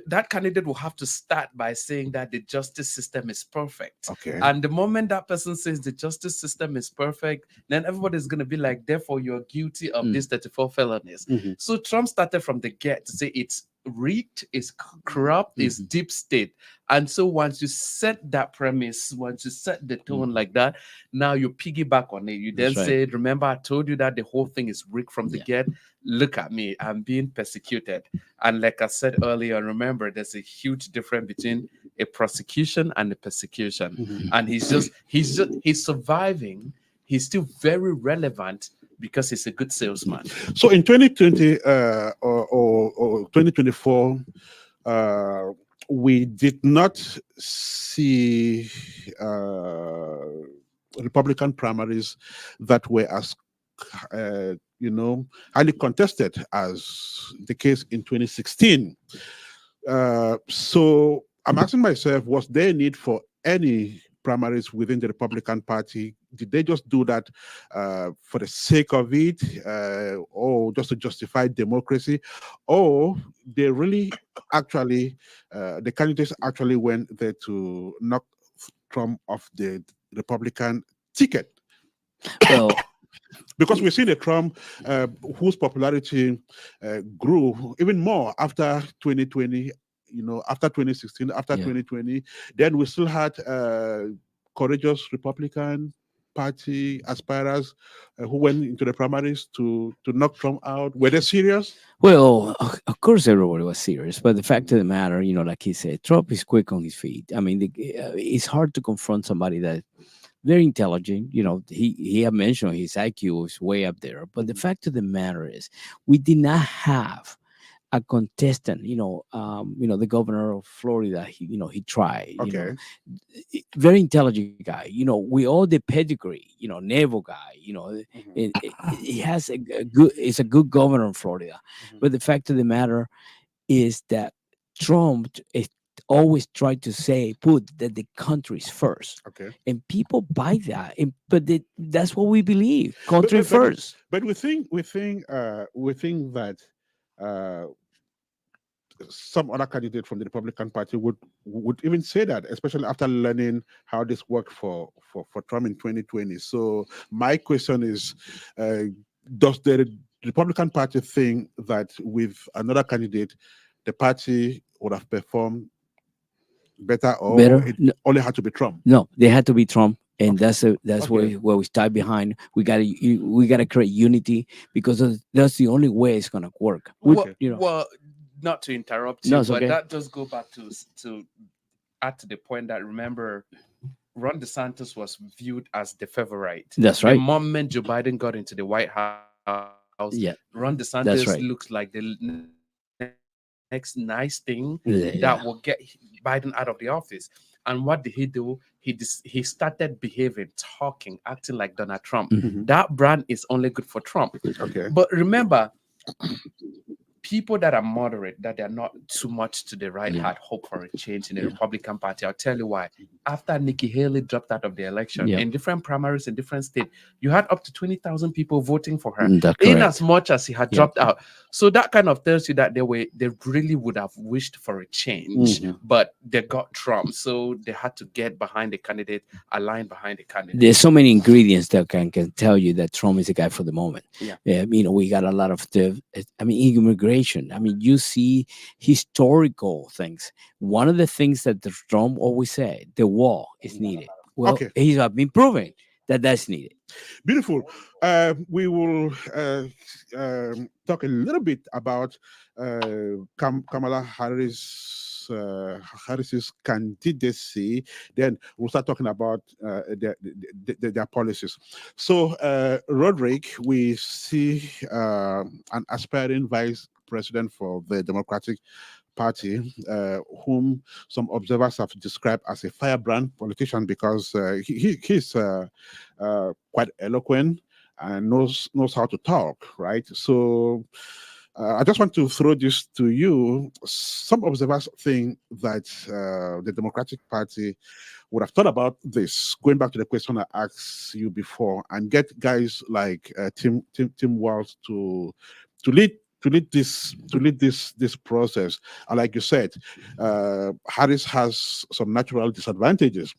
That candidate will have to start by saying that the justice system is perfect. Okay. And the moment that person says the justice system is perfect, then everybody's going to be like, therefore, you're guilty of these 34 felonies. Mhm. So Trump started from the get to say it's rigged, it's corrupt, it's deep state. And so once you set that premise, once you set the tone like that, now you piggyback on it. You then That's right. say, remember, I told you that the whole thing is rigged from the Yeah. get. Look at me, I'm being persecuted. And like I said earlier, remember, there's a huge difference between a prosecution and a persecution. Mhm. And he's surviving. He's still very relevant because he's a good salesman. So in 2020 or 2024, we did not see Republican primaries that were as highly contested as the case in 2016. So I'm asking myself, was there a need for any primaries within the Republican Party? Did they just do that for the sake of it, or just to justify democracy, or they really actually, the candidates actually went there to knock Trump off the Republican ticket? Well, Because we've seen a Trump whose popularity grew even more after 2020, after 2016, after Yeah. 2020. Then we still had courageous Republican Party aspirers who went into the primaries to knock Trump out. Were they serious? Well, of course, everybody was serious, but the fact of the matter, like he said, Trump is quick on his feet. I mean, it's hard to confront somebody that very intelligent. He had mentioned his IQ is way up there, but the fact of the matter is, we did not have a contestant. The governor of Florida. He tried. Okay. Very intelligent guy. We all the pedigree. Naval guy. He has a good. It's a good governor in Florida, Mhm. but the fact of the matter is that Trump is always tried to put that the country's first, Okay. and people buy that. But that's what we believe: country but- first. But we think that some other candidate from the Republican Party would even say that, especially after learning how this worked for Trump in 2020. So my question is, does the Republican Party think that with another candidate, the party would have performed better, or Better? it only had to be Trump? No, they had to be Trump, and that's Okay. where we start behind. We gotta create unity, because that's the only way it's gonna work. Well, not to interrupt No, you, it's but okay. that does go back to add to the point that, remember, Ron DeSantis was viewed as the favorite. That's The right. moment Joe Biden got into the White House, Yeah, Ron that's DeSantis right. looks like the next nice thing Yeah. that will get Biden out of the office. And what did he do? He started behaving, talking, acting like Donald Trump. Mhm. That brand is only good for Trump. Okay. But remember, people that are moderate, that they're not too much to the right, Yeah. had hope for a change in the Republican Party. I'll tell you why. After Nikki Haley dropped out of the election, Yeah. in different primaries in different states, you had up to 20,000 people voting for her, That's in correct. as much as he had Yeah. dropped out. So that kind of tells you that they really would have wished for a change, but they got Trump, so they had to get behind the candidate, align behind the candidate. There's so many ingredients that can tell you that Trump is the guy for the moment. Yeah. We got a lot of immigration. I mean, you see historical things. One of the things that the Trump always say, the wall is needed. Well, Okay. he's been proving that that's needed. Beautiful. We will talk a little bit about Kamala Harris's candidacy. Then we'll start talking about their policies. So, Rodrigue, we see an aspiring vice president for the Democratic Party, whom some observers have described as a firebrand politician because he's quite eloquent and knows how to talk, right? So I just want to throw this to you. Some observers think that the Democratic Party would have thought about this, going back to the question I asked you before, and get guys like Tim Walz to lead this process. And like you said, Harris has some natural disadvantages,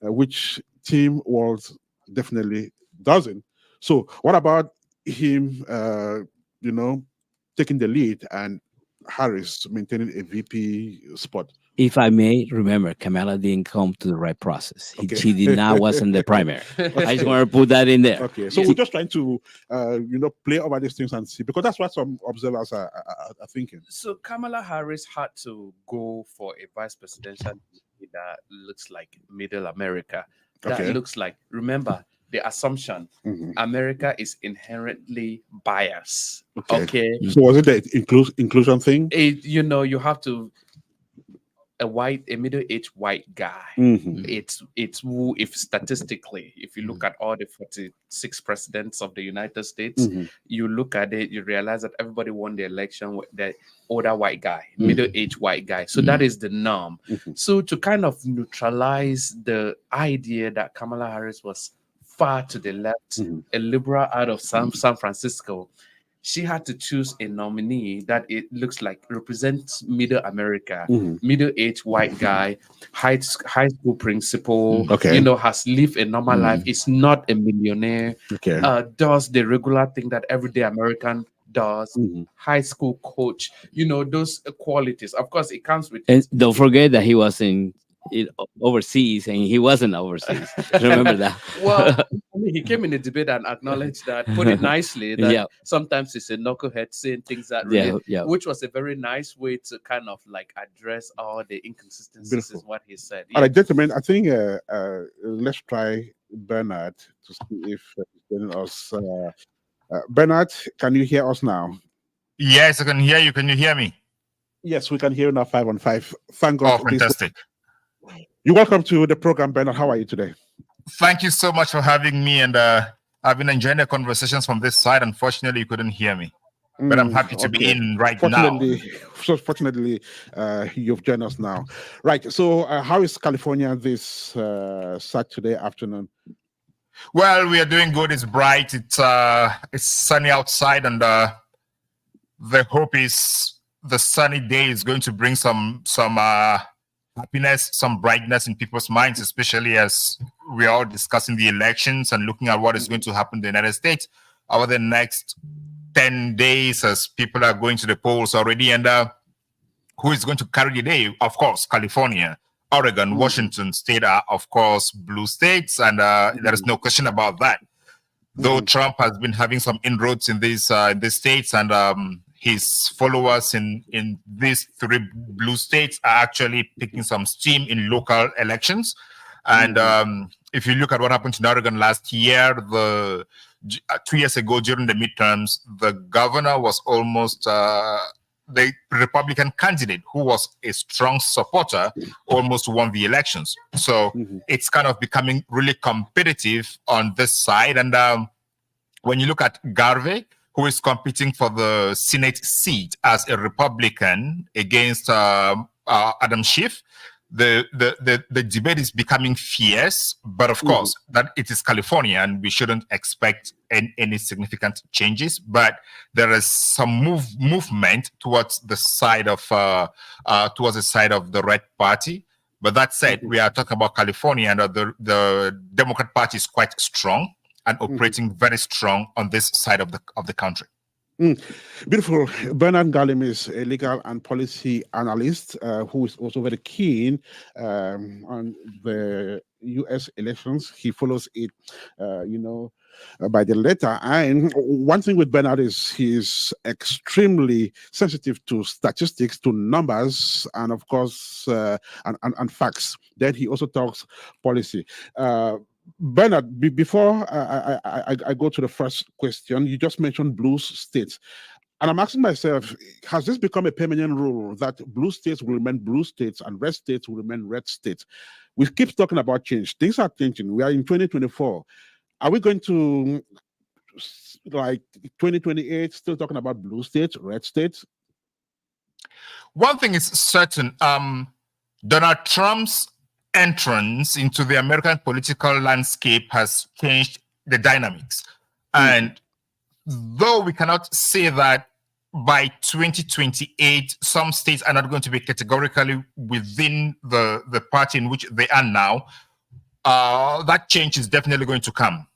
which Tim Walz definitely doesn't. So what about him taking the lead and Harris maintaining a VP spot? If I may, remember, Kamala didn't come to the right process. Okay. She did not was in the primary. I just want to put that in there. Okay, so we're just trying to play over these things and see, because that's what some observers are thinking. So Kamala Harris had to go for a vice presidential that looks like Middle America. That Okay. looks like, remember, the assumption America is inherently biased. Okay. So was it the inclusion thing? You have to a middle-aged white guy. It's who, if statistically, if you look at all the 46 presidents of the United States, you look at it, you realize that everybody won the election with the older white guy, middle-aged white guy. So that is the norm. So to kind of neutralize the idea that Kamala Harris was far to the left, a liberal out of San Francisco, she had to choose a nominee that it looks like represents Middle America, middle-aged white guy, high school principal, has lived a normal life, is not a millionaire, does the regular thing that everyday American does, high school coach, those qualities. Of course, it comes with. And don't forget that he was in overseas, and he wasn't overseas. Remember that? Well, he came in the debate and acknowledged that, put it nicely, that sometimes he's a knucklehead saying things that really, which was a very nice way to kind of like address all the inconsistencies, is what he said. All right, gentlemen, I think let's try Bernard to see if he's joining us. Bernard, can you hear us now? Yes, I can hear you. Can you hear me? Yes, we can hear you now 5 on 5. Thank God. Oh, fantastic. You're welcome to the program, Bernard. How are you today? Thank you so much for having me. And I've been enjoying the conversations from this side. Unfortunately, you couldn't hear me. But I'm happy to be in now. Fortunately, you've joined us now. Right. So how is California this Saturday afternoon? Well, we are doing good. It's bright. It's sunny outside. And the hope is the sunny day is going to bring some happiness, some brightness in people's minds, especially as we are all discussing the elections and looking at what is going to happen in the United States over the next 10 days as people are going to the polls already. And who is going to carry the day? Of course, California, Oregon, Washington State are, of course, blue states. And there is no question about that. Though Trump has been having some inroads in these states, and his followers in these 3 blue states are actually picking some steam in local elections. And if you look at what happened in Oregon last year, 2 years ago during the midterms, the governor was almost the Republican candidate, who was a strong supporter, almost won the elections. So it's kind of becoming really competitive on this side. And when you look at Garvey, who is competing for the Senate seat as a Republican against Adam Schiff, the debate is becoming fierce, but of course that it is California and we shouldn't expect any significant changes, but there is some movement towards the side of the Red Party. But that said, we are talking about California, and the Democrat Party is quite strong and operating very strong on this side of the country. Beautiful. Bernard Ngalim is a legal and policy analyst who is also very keen on the U.S. elections. He follows it, by the letter. And one thing with Bernard is he's extremely sensitive to statistics, to numbers, and of course, and facts. Then he also talks policy. Bernard, before I go to the first question, you just mentioned blue states. And I'm asking myself, has this become a permanent rule that blue states will remain blue states and red states will remain red states? We keep talking about change. Things are changing. We are in 2024. Are we going to, like 2028, still talking about blue states, red states? One thing is certain. Donald Trump's entrance into the American political landscape has changed the dynamics. And though we cannot say that by 2028, some states are not going to be categorically within the party in which they are now, that change is definitely going to come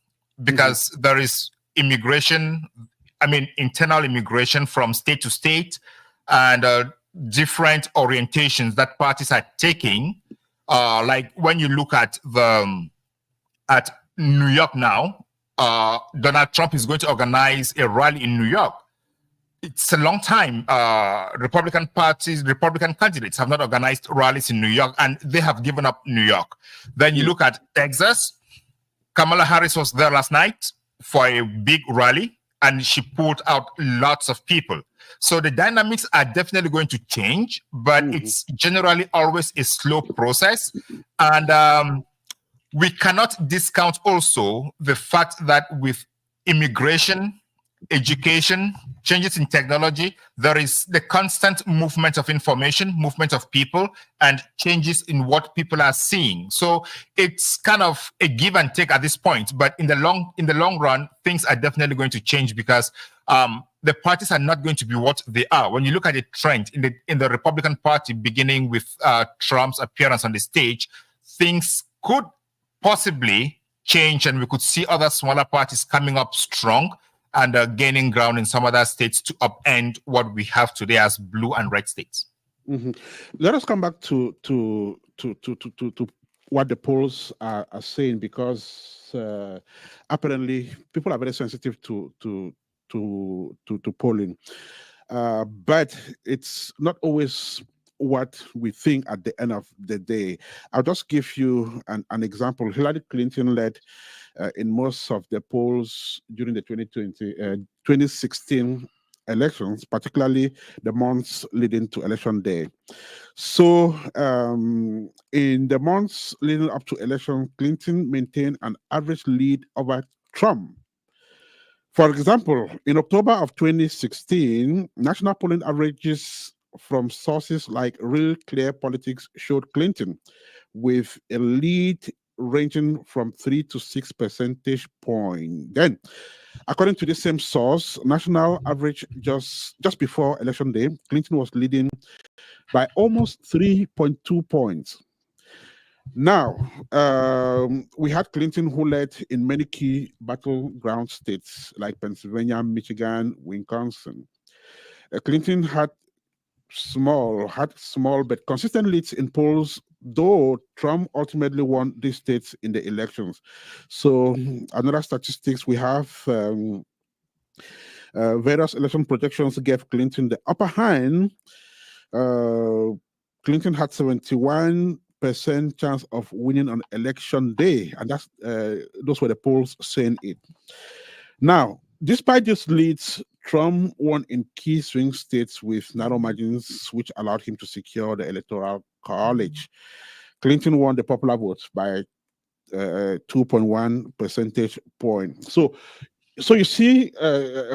because there is immigration, internal immigration from state to state, and different orientations that parties are taking. Like when you look at New York now, Donald Trump is going to organize a rally in New York. It's a long time. Republican candidates have not organized rallies in New York, and they have given up New York. Then you look at Texas. Kamala Harris was there last night for a big rally, and she pulled out lots of people. So the dynamics are definitely going to change, but it's generally always a slow process. And we cannot discount also the fact that with immigration, education, changes in technology, there is the constant movement of information, movement of people, and changes in what people are seeing. So it's kind of a give and take at this point. But in the long run, things are definitely going to change because the parties are not going to be what they are. When you look at the trend in the Republican Party, beginning with Trump's appearance on the stage, things could possibly change, and we could see other smaller parties coming up strong and gaining ground in some other states to upend what we have today as blue and red states. Let us come back to what the polls are saying, because apparently people are very sensitive to polling, but it's not always what we think at the end of the day. I'll just give you an example. Hillary Clinton led in most of the polls during the 2016 elections, particularly the months leading to election day. So in the months leading up to election, Clinton maintained an average lead over Trump. For example, in October of 2016, national polling averages from sources like Real Clear Politics showed Clinton with a lead ranging from 3 to 6 percentage points. Then, according to the same source, national average just before election day, Clinton was leading by almost 3.2 points. Now, we had Clinton, who led in many key battleground states like Pennsylvania, Michigan, Wisconsin. Clinton had small but consistent leads in polls, though Trump ultimately won these states in the elections. So another statistics we have, various election projections gave Clinton the upper hand. Clinton had 71% chance of winning on election day, and those were the polls saying it. Now, despite these leads, Trump won in key swing states with narrow margins, which allowed him to secure the electoral college. Clinton won the popular vote by 2.1 percentage point. So you see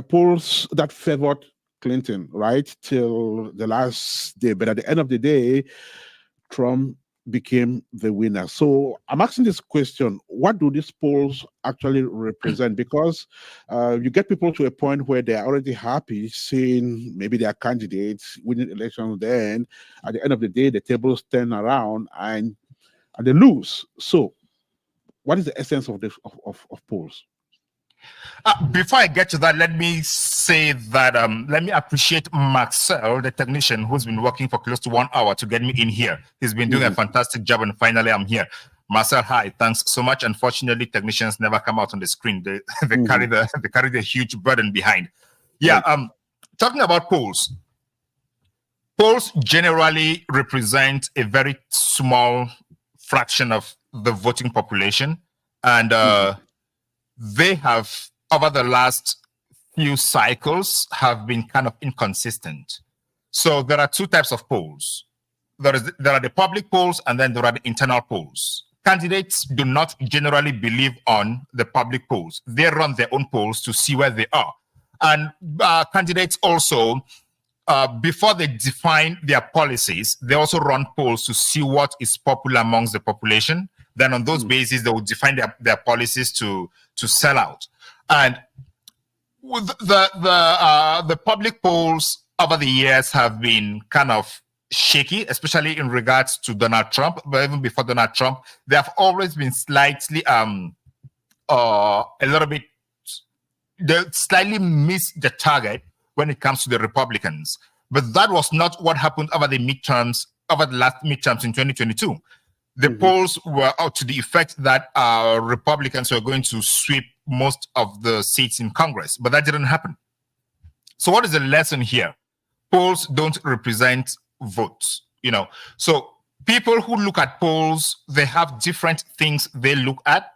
polls that favored Clinton right till the last day, but at the end of the day, Trump became the winner. So I'm asking this question: what do these polls actually represent? Because you get people to a point where they're already happy seeing maybe their candidates winning elections. Then at the end of the day, the tables turn around and they lose. So what is the essence of this of polls? Before I get to that, let me say that let me appreciate Marcel, the technician who's been working for close to 1 hour to get me in here. He's been doing a fantastic job, and finally I'm here. Marcel, hi, thanks so much. Unfortunately, technicians never come out on the screen. They carry the huge burden behind. Yeah, talking about polls. Polls generally represent a very small fraction of the voting population, and they have, over the last few cycles, have been kind of inconsistent. So there are two types of polls. There are the public polls, and then there are the internal polls. Candidates do not generally believe on the public polls. They run their own polls to see where they are. And candidates also, before they define their policies, they also run polls to see what is popular amongst the population. Then on those bases, they will define their policies to sell out. And with the public polls over the years have been kind of shaky, especially in regards to Donald Trump. But even before Donald Trump, they have always been slightly they slightly missed the target when it comes to the Republicans. But that was not what happened over the last midterms in 2022. The polls were out to the effect that Republicans were going to sweep most of the seats in Congress, but that didn't happen. So what is the lesson here? Polls don't represent votes, So people who look at polls, they have different things they look at,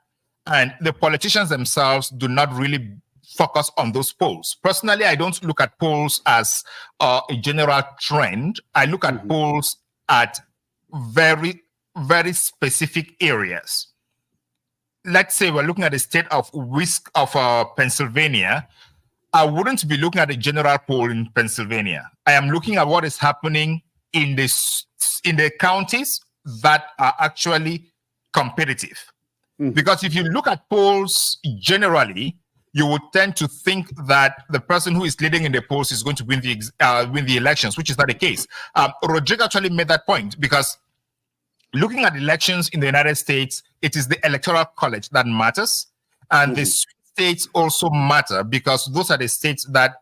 and the politicians themselves do not really focus on those polls. Personally, I don't look at polls as a general trend. I look at polls at very, very specific areas. Let's say we're looking at the state of Pennsylvania. I wouldn't be looking at a general poll in Pennsylvania. I am looking at what is happening in the counties that are actually competitive. Because if you look at polls generally, you would tend to think that the person who is leading in the polls is going to win the elections, which is not the case. Rodrigue actually made that point, because looking at elections in the United States, it is the electoral college that matters, and the states also matter, because those are the states that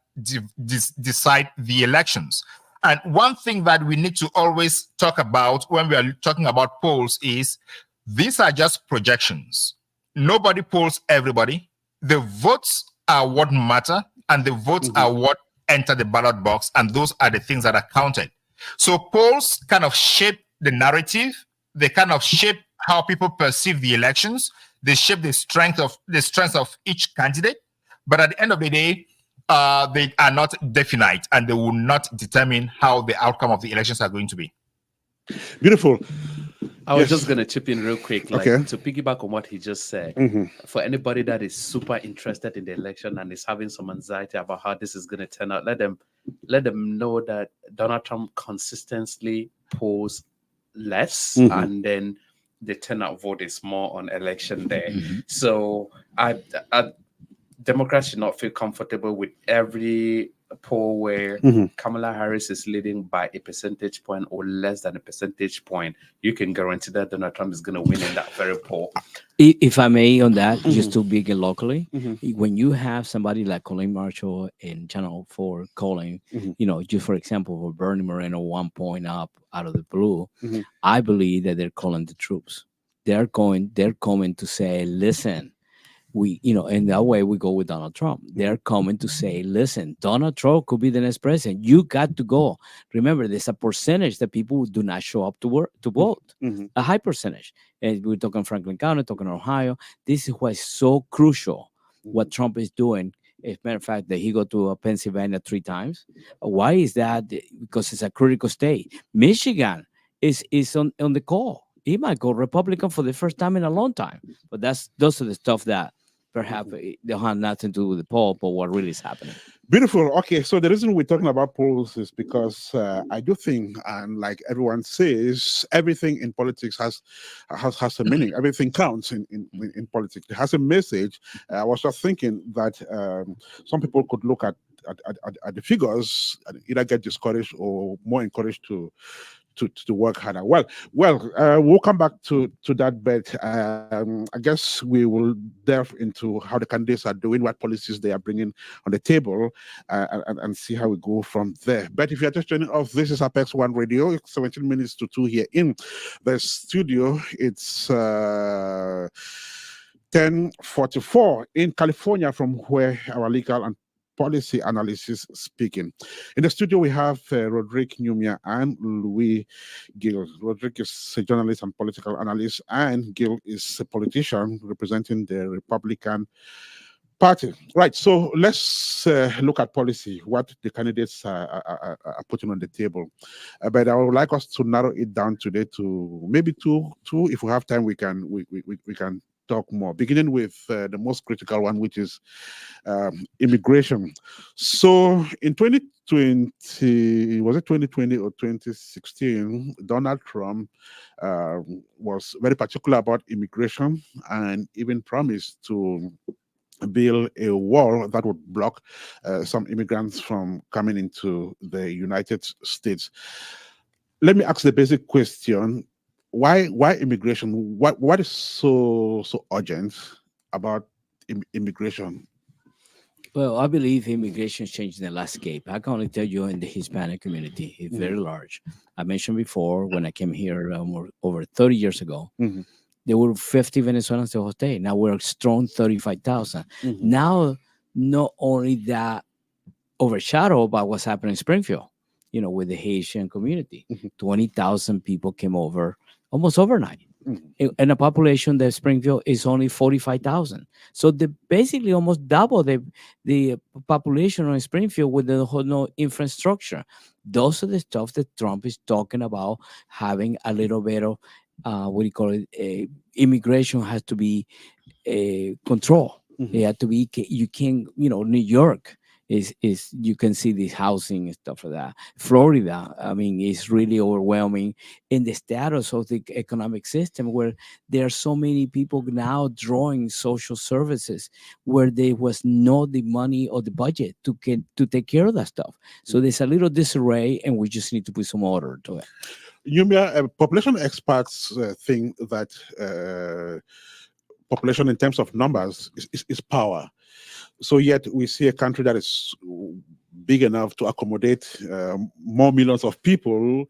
decide the elections. And one thing that we need to always talk about when we are talking about polls is these are just projections. Nobody polls everybody. The votes are what matter, and the votes are what enter the ballot box, and those are the things that are counted. So polls kind of shape the narrative. They kind of shape how people perceive the elections. They shape the strength of each candidate. But at the end of the day, they are not definite, and they will not determine how the outcome of the elections are going to be. Beautiful. I was just going to chip in real quick, to piggyback on what he just said. For anybody that is super interested in the election and is having some anxiety about how this is going to turn out, let them know that Donald Trump consistently polls less, and then the turnout vote is more on election day. So I Democrats should not feel comfortable with every poll where Kamala Harris is leading by a percentage point or less than a percentage point. You can guarantee that Donald Trump is going to win in that very poll. If I may, on that, just to begin locally, when you have somebody like Colin Marshall in Channel 4 calling, just for example, for Bernie Moreno 1 point up out of the blue, I believe that they're calling the troops. They're coming to say, listen, in that way we go with Donald Trump. They're coming to say, listen, Donald Trump could be the next president. You got to go. Remember, there's a percentage that people do not show up to vote. A high percentage. And we're talking Franklin County, talking Ohio. This is why it's so crucial what Trump is doing As a matter of fact, that he go to Pennsylvania 3 times. Why is that? Because it's a critical state. Michigan is on the call. He might go Republican for the first time in a long time. But those are the stuff that perhaps they have nothing to do with the poll, but what really is happening. Beautiful. Okay, so the reason we're talking about polls is because I do think, and like everyone says, everything in politics has a meaning. Everything counts in politics. It has a message. I was just thinking that some people could look at the figures and either get discouraged or more encouraged to work harder. Well, we'll come back to that, but I guess we will delve into how the candidates are doing, what policies they are bringing on the table, and see how we go from there. But if you're just joining us, this is Apex One Radio. It's 17 minutes to 2 here in the studio. It's 10:44 in California, from where our legal and policy analysis speaking. In the studio, we have Rodrigue, Nyumia, and Louis Gill. Rodrigue is a journalist and political analyst, and Gill is a politician representing the Republican Party. Right, so let's look at policy, what the candidates are putting on the table. But I would like us to narrow it down today to maybe two. If we have time, we can talk more, beginning with the most critical one, which is immigration. So in 2020, was it 2020 or 2016, Donald Trump was very particular about immigration and even promised to build a wall that would block some immigrants from coming into the United States. Let me ask the basic question. Why immigration? What is so urgent about immigration? Well, I believe immigration is changing the landscape. I can only tell you in the Hispanic community, it's very large. I mentioned before when I came here over 30 years ago, there were 50 Venezuelans the whole day. Now we're a strong 35,000. Now, not only that overshadowed by what's happening in Springfield, with the Haitian community, 20,000 people came over almost overnight. And the population that Springfield is only 45,000. So they basically almost double the population in Springfield with the whole infrastructure. Those are the stuff that Trump is talking about, having a little bit of, immigration has to be control. It has to be, you can, New York is you can see this housing and stuff like that. Florida, I mean, is really overwhelming in the status of the economic system, where there are so many people now drawing social services where there was not the money or the budget to take care of that stuff. So there's a little disarray, and we just need to put some order to it. Nyumia, population experts think that population in terms of numbers is power. So yet we see a country that is big enough to accommodate more millions of people,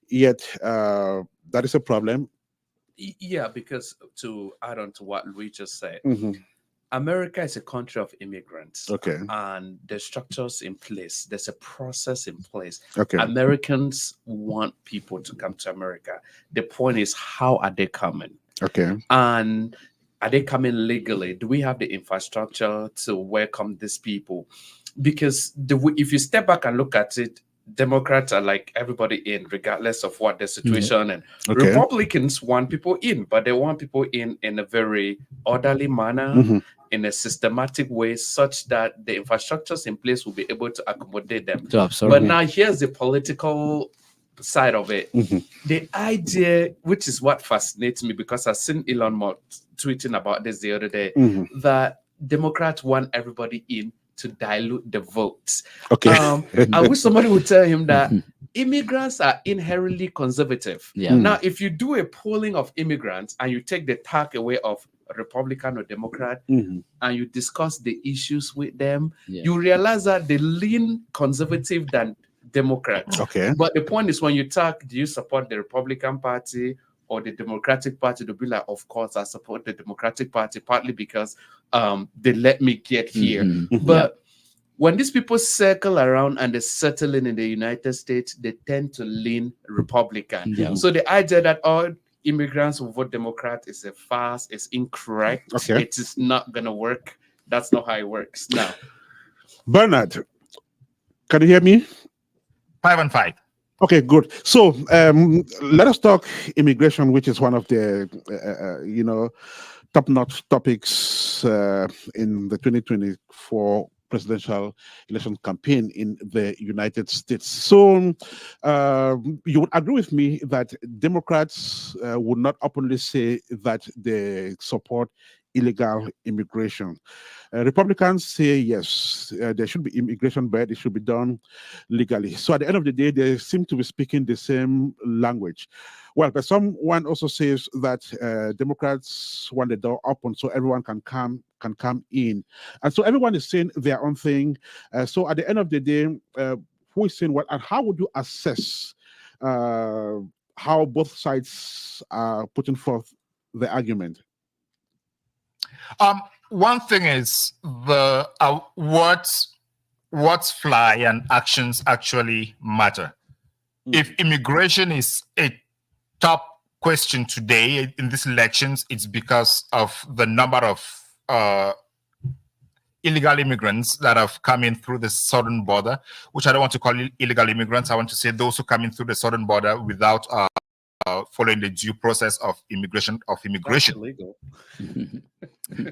yet that is a problem. Yeah, because to add on to what Louis just said, America is a country of immigrants. Okay. And there's structures in place. There's a process in place. Okay. Americans want people to come to America. The point is, how are they coming? Okay. And are they coming legally? Do we have the infrastructure to welcome these people? Because if you step back and look at it, Democrats are like everybody in, regardless of what the situation. And Republicans want people in, but they want people in a very orderly manner, in a systematic way, such that the infrastructures in place will be able to accommodate them. But now here's the political side of it. The idea, which is what fascinates me, because I've seen Elon Musk tweeting about this the other day, that Democrats want everybody in to dilute the votes. Okay. I wish somebody would tell him that immigrants are inherently conservative. Now, if you do a polling of immigrants and you take the tag away of Republican or Democrat and you discuss the issues with them, you realize that they lean conservative than Democrats. Okay. But the point is, when you talk, do you support the Republican Party or the Democratic Party? They'll be like, of course, I support the Democratic Party, partly because they let me get here. But when these people circle around and they settle in the United States, they tend to lean Republican. So the idea that all immigrants will vote Democrat is a farce, is incorrect. It is not going to work. That's not how it works. Now, Bernard, can you hear me? 5 and 5. Okay, good. So let us talk immigration, which is one of the top-notch topics in the 2024 presidential election campaign in the United States. So you would agree with me that Democrats would not openly say that they support illegal immigration. Republicans say yes, there should be immigration, but it should be done legally. So at the end of the day, they seem to be speaking the same language. Well, but someone also says that Democrats want the door open so everyone can come in, and so everyone is saying their own thing. So at the end of the day, who is saying what, and how would you assess how both sides are putting forth the argument? One thing is the words fly and actions actually matter. If immigration is a top question today in these elections, it's because of the number of illegal immigrants that have come in through the southern border, which I don't want to call illegal immigrants. I want to say those who come in through the southern border without following the due process of immigration. That's illegal.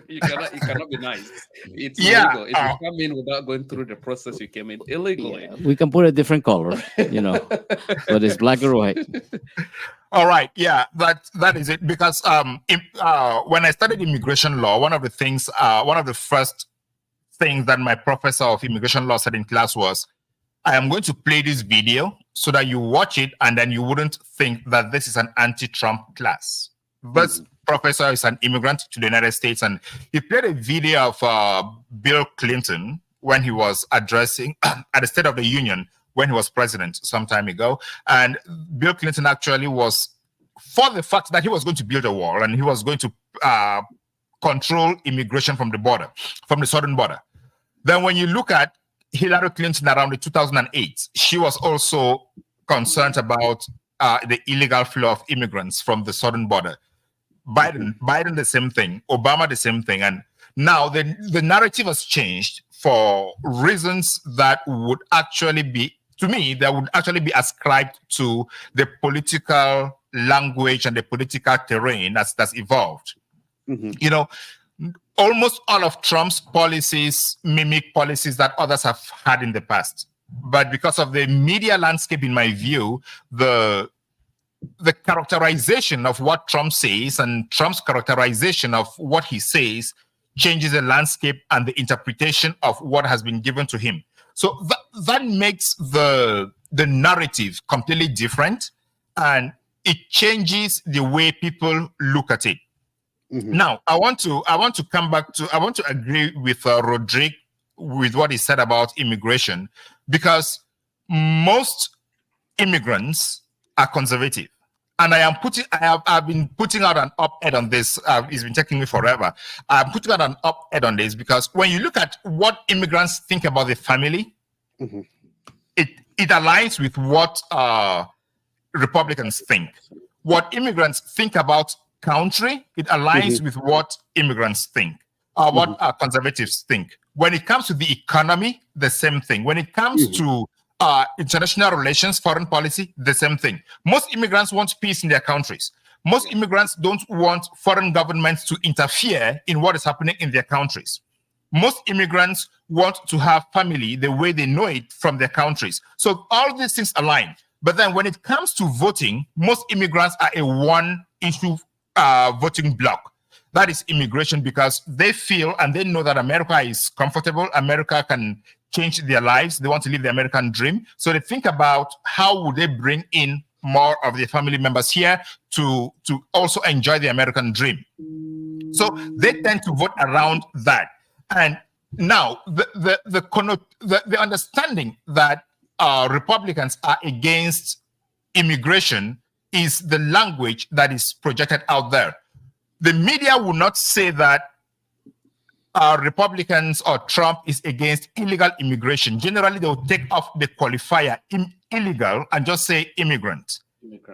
you cannot be nice. It's illegal. If you come in without going through the process, you came in illegally. Yeah, we can put a different color, but it's black or white. All right, yeah, that is it. Because when I studied immigration law, one of the first things that my professor of immigration law said in class was, I am going to play this video so that you watch it and then you wouldn't think that this is an anti-Trump class. This professor is an immigrant to the United States, and he played a video of Bill Clinton when he was addressing at the State of the Union when he was president some time ago. And Bill Clinton actually was for the fact that he was going to build a wall and he was going to control immigration from the border, from the southern border. Then when you look at Hillary Clinton around the 2008, she was also concerned about the illegal flow of immigrants from the southern border. Biden the same thing, Obama the same thing. And now the narrative has changed for reasons that would actually be, to me, that would actually be ascribed to the political language and the political terrain that's evolved. Almost all of Trump's policies mimic policies that others have had in the past. But because of the media landscape, in my view, the characterization of what Trump says and Trump's characterization of what he says changes the landscape and the interpretation of what has been given to him. So that makes the narrative completely different, and it changes the way people look at it. Now, I want to agree with Rodrigue with what he said about immigration, because most immigrants are conservative. And I've been putting out an op-ed on this. It's been taking me forever. I'm putting out an op-ed on this because when you look at what immigrants think about the family, it aligns with what Republicans think. What immigrants think about country, it aligns with what immigrants think, what conservatives think. When it comes to the economy, the same thing. When it comes to international relations, foreign policy, the same thing. Most immigrants want peace in their countries. Most immigrants don't want foreign governments to interfere in what is happening in their countries. Most immigrants want to have family the way they know it from their countries. So all these things align. But then when it comes to voting, most immigrants are a one-issue voting bloc. That is immigration, because they feel and they know that America is comfortable. America can change their lives. They want to live the American dream. So they think about how would they bring in more of their family members here to also enjoy the American dream. So they tend to vote around that. And now the understanding that Republicans are against immigration is the language that is projected out there. The media will not say that Republicans or Trump is against illegal immigration. Generally, they will take off the qualifier illegal and just say immigrant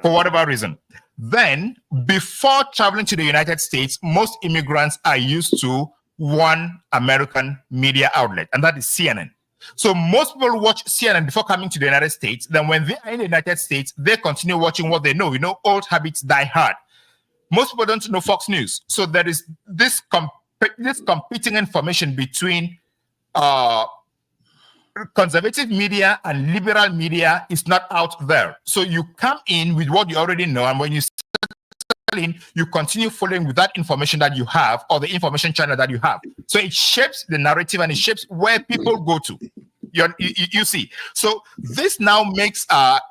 for whatever reason. Then, before traveling to the United States, most immigrants are used to one American media outlet, and that is CNN. So most people watch CNN before coming to the United States. Then when they are in the United States, they continue watching what they know. You know, old habits die hard. Most people don't know Fox News. So there is this competing information between conservative media and liberal media is not out there. So you come in with what you already know, and when you in, you continue following with that information that you have, or the information channel that you have. So it shapes the narrative and it shapes where people go to. You see. So this now makes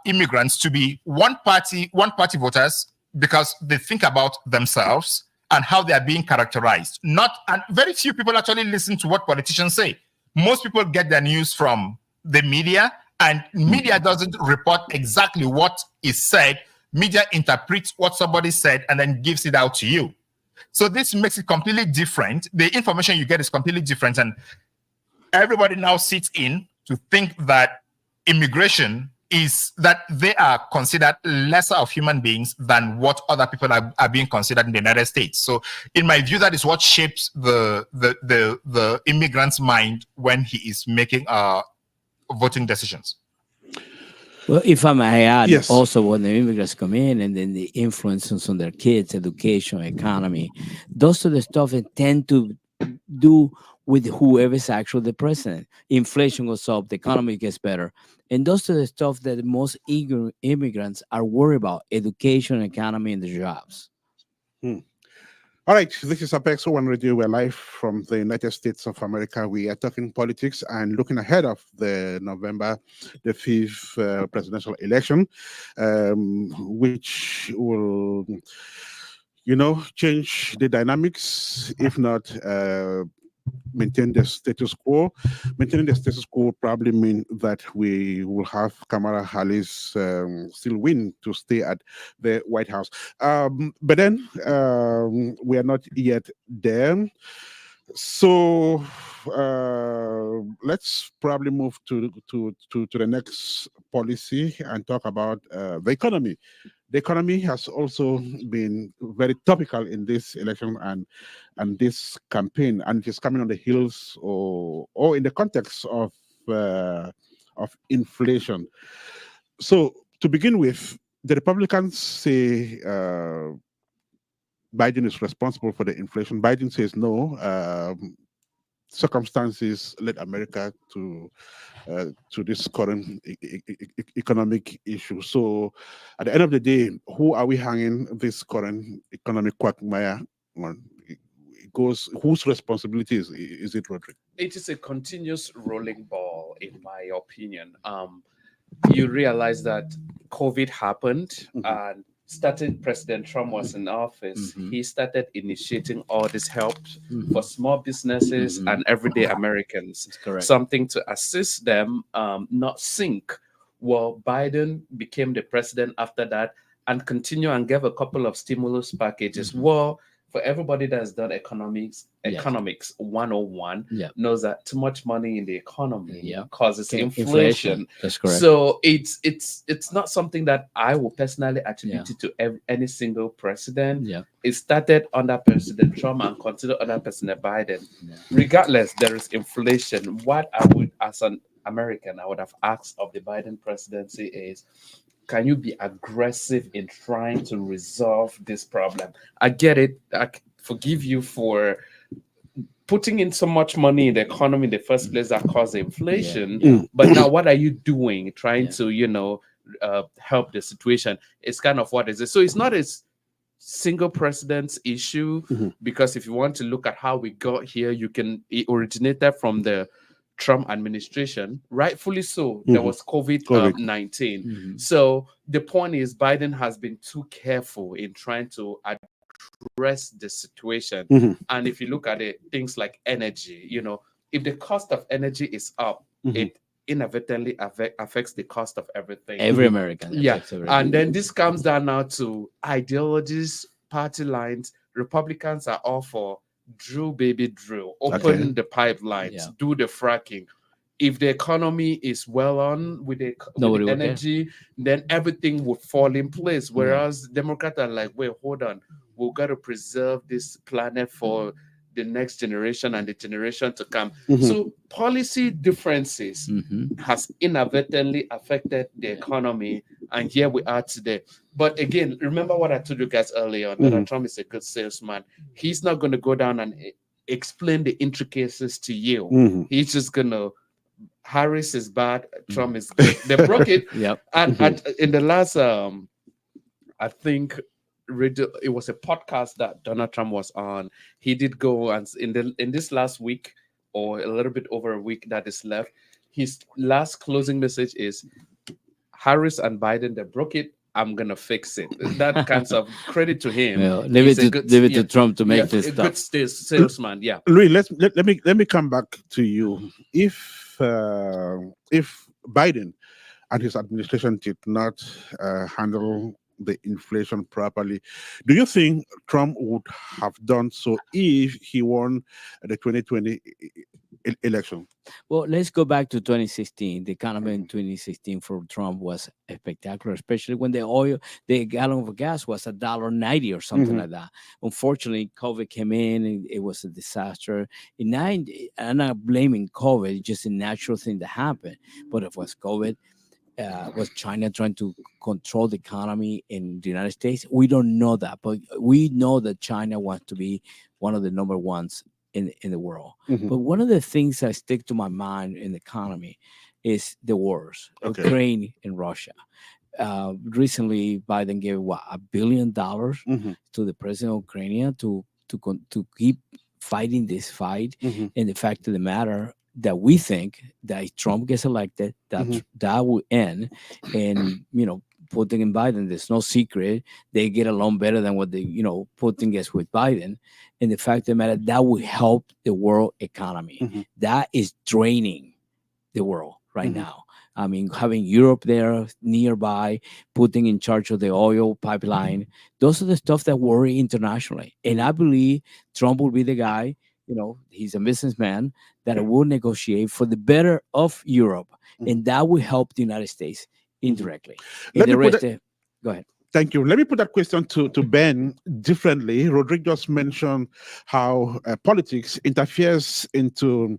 immigrants to be one party voters, because they think about themselves and how they are being characterized. And very few people actually listen to what politicians say. Most people get their news from the media, and media doesn't report exactly what is said. Media interprets what somebody said and then gives it out to you. So this makes it completely different. The information you get is completely different. And everybody now sits in to think that immigration is that they are considered lesser of human beings than what other people are being considered in the United States. So in my view, that is what shapes the immigrant's mind when he is making voting decisions. Well, if I may add, Yes. also when the immigrants come in and then the influences on their kids, education, economy, those are the stuff that tend to do with whoever's actually the president. Inflation goes up, the economy gets better. And those are the stuff that most eager immigrants are worried about: education, economy, and the jobs. All right, this is Apex One Radio. We're live from the United States of America. We are talking politics and looking ahead of the November the 5th presidential election, which will, change the dynamics, if not maintain the status quo. Maintaining the status quo will probably mean that we will have Kamala Harris still win to stay at the White House. But then we are not yet there. So let's probably move to the next policy and talk about the economy. The economy has also been very topical in this election and this campaign, and it is coming on the heels or in the context of inflation. So to begin with, the Republicans say Biden is responsible for the inflation. Biden says no. Circumstances led America to this current economic issue. So, at the end of the day, who are we hanging this current economic quagmire on? It goes. Whose responsibility is it, Rodrigue? It is a continuous rolling ball, in my opinion. You realize that COVID happened, and starting President Trump was in office, he started initiating all this help for small businesses and everyday Americans. Something to assist them not sink. Well, Biden became the president after that and continued and gave a couple of stimulus packages. Well, for everybody that has done economics 101 knows that too much money in the economy causes inflation. That's correct. So it's not something that I will personally attribute it to any single president. It started under President Trump and continued under President Biden. Regardless, there is inflation. What I would, as an American, I would have asked of the Biden presidency is, can you be aggressive in trying to resolve this problem? I get it. I forgive you for putting in so much money in the economy in the first place that caused inflation. But now what are you doing trying to, help the situation? It's kind of what is it? So it's not a single president's issue, because if you want to look at how we got here, it originated from the Trump administration, rightfully so. There was COVID-19. So the point is, Biden has been too careful in trying to address the situation. And if you look at it, things like energy, if the cost of energy is up, it inevitably affects the cost of everything. Every American. And then this comes down now to ideologies, party lines. Republicans are all for drill, baby, drill. Open the pipelines, do the fracking. If the economy is well on with the energy, then everything would fall in place. Whereas Democrats are like, wait, hold on. We've got to preserve this planet for the next generation and the generation to come. So policy differences has inadvertently affected the economy, and here we are today. But again, remember what I told you guys earlier. Donald Trump is a good salesman. He's not going to go down and explain the intricacies to you. He's just going to, Harris is bad, Trump is good. They broke it. And in the last, I think, it was a podcast that Donald Trump was on. He did go, and in this last week, or a little bit over a week that is left, his last closing message is, Harris and Biden, they broke it. I'm gonna fix it. That kind of credit to him. Leave it to Trump to make this stuff. Good salesman. Yeah. Louis, let me come back to you. If Biden and his administration did not handle the inflation properly, do you think Trump would have done so if he won the 2020 election? Well, let's go back to 2016. The economy in 2016 for Trump was spectacular, especially when the gallon of gas was $1.90 or something like that. Unfortunately, COVID came in and it was a disaster. And I'm not blaming COVID, it's just a natural thing that happened. But it was COVID. Was China trying to control the economy in the United States? We don't know that, but we know that China wants to be one of the number ones in the world. But one of the things that stick to my mind in the economy is the wars, Ukraine and Russia. Recently, Biden gave $1 billion to the president of Ukraine to keep fighting this fight. And the fact of the matter, that we think that if Trump gets elected, that will end. And, Putin and Biden, there's no secret, they get along better than what Putin gets with Biden. And the fact of the matter, that will help the world economy. That is draining the world right now. I mean, having Europe there nearby, Putin in charge of the oil pipeline, those are the stuff that worry internationally. And I believe Trump will be the guy, he's a businessman, that will negotiate for the better of Europe. And that will help the United States indirectly. Go ahead. Thank you. Let me put that question to Ben differently. Rodrigue just mentioned how politics interferes into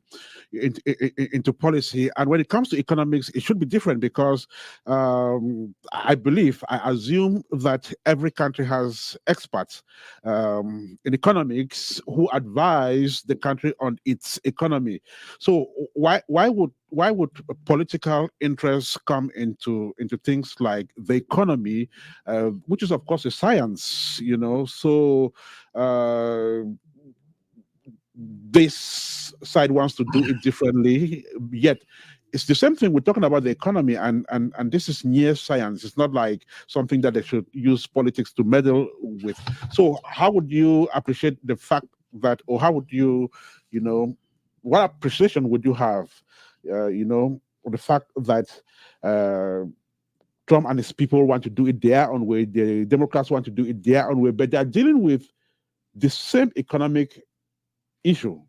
policy, and when it comes to economics, it should be different because I assume that every country has experts in economics who advise the country on its economy. So why would political interests come into things like the economy, which is of course a science, So this side wants to do it differently, yet it's the same thing. We're talking about the economy, and this is near science. It's not like something that they should use politics to meddle with. So how would you appreciate the fact that, or how would you, what appreciation would you have, the fact that Trump and his people want to do it their own way, the Democrats want to do it their own way, but they're dealing with the same economic issue?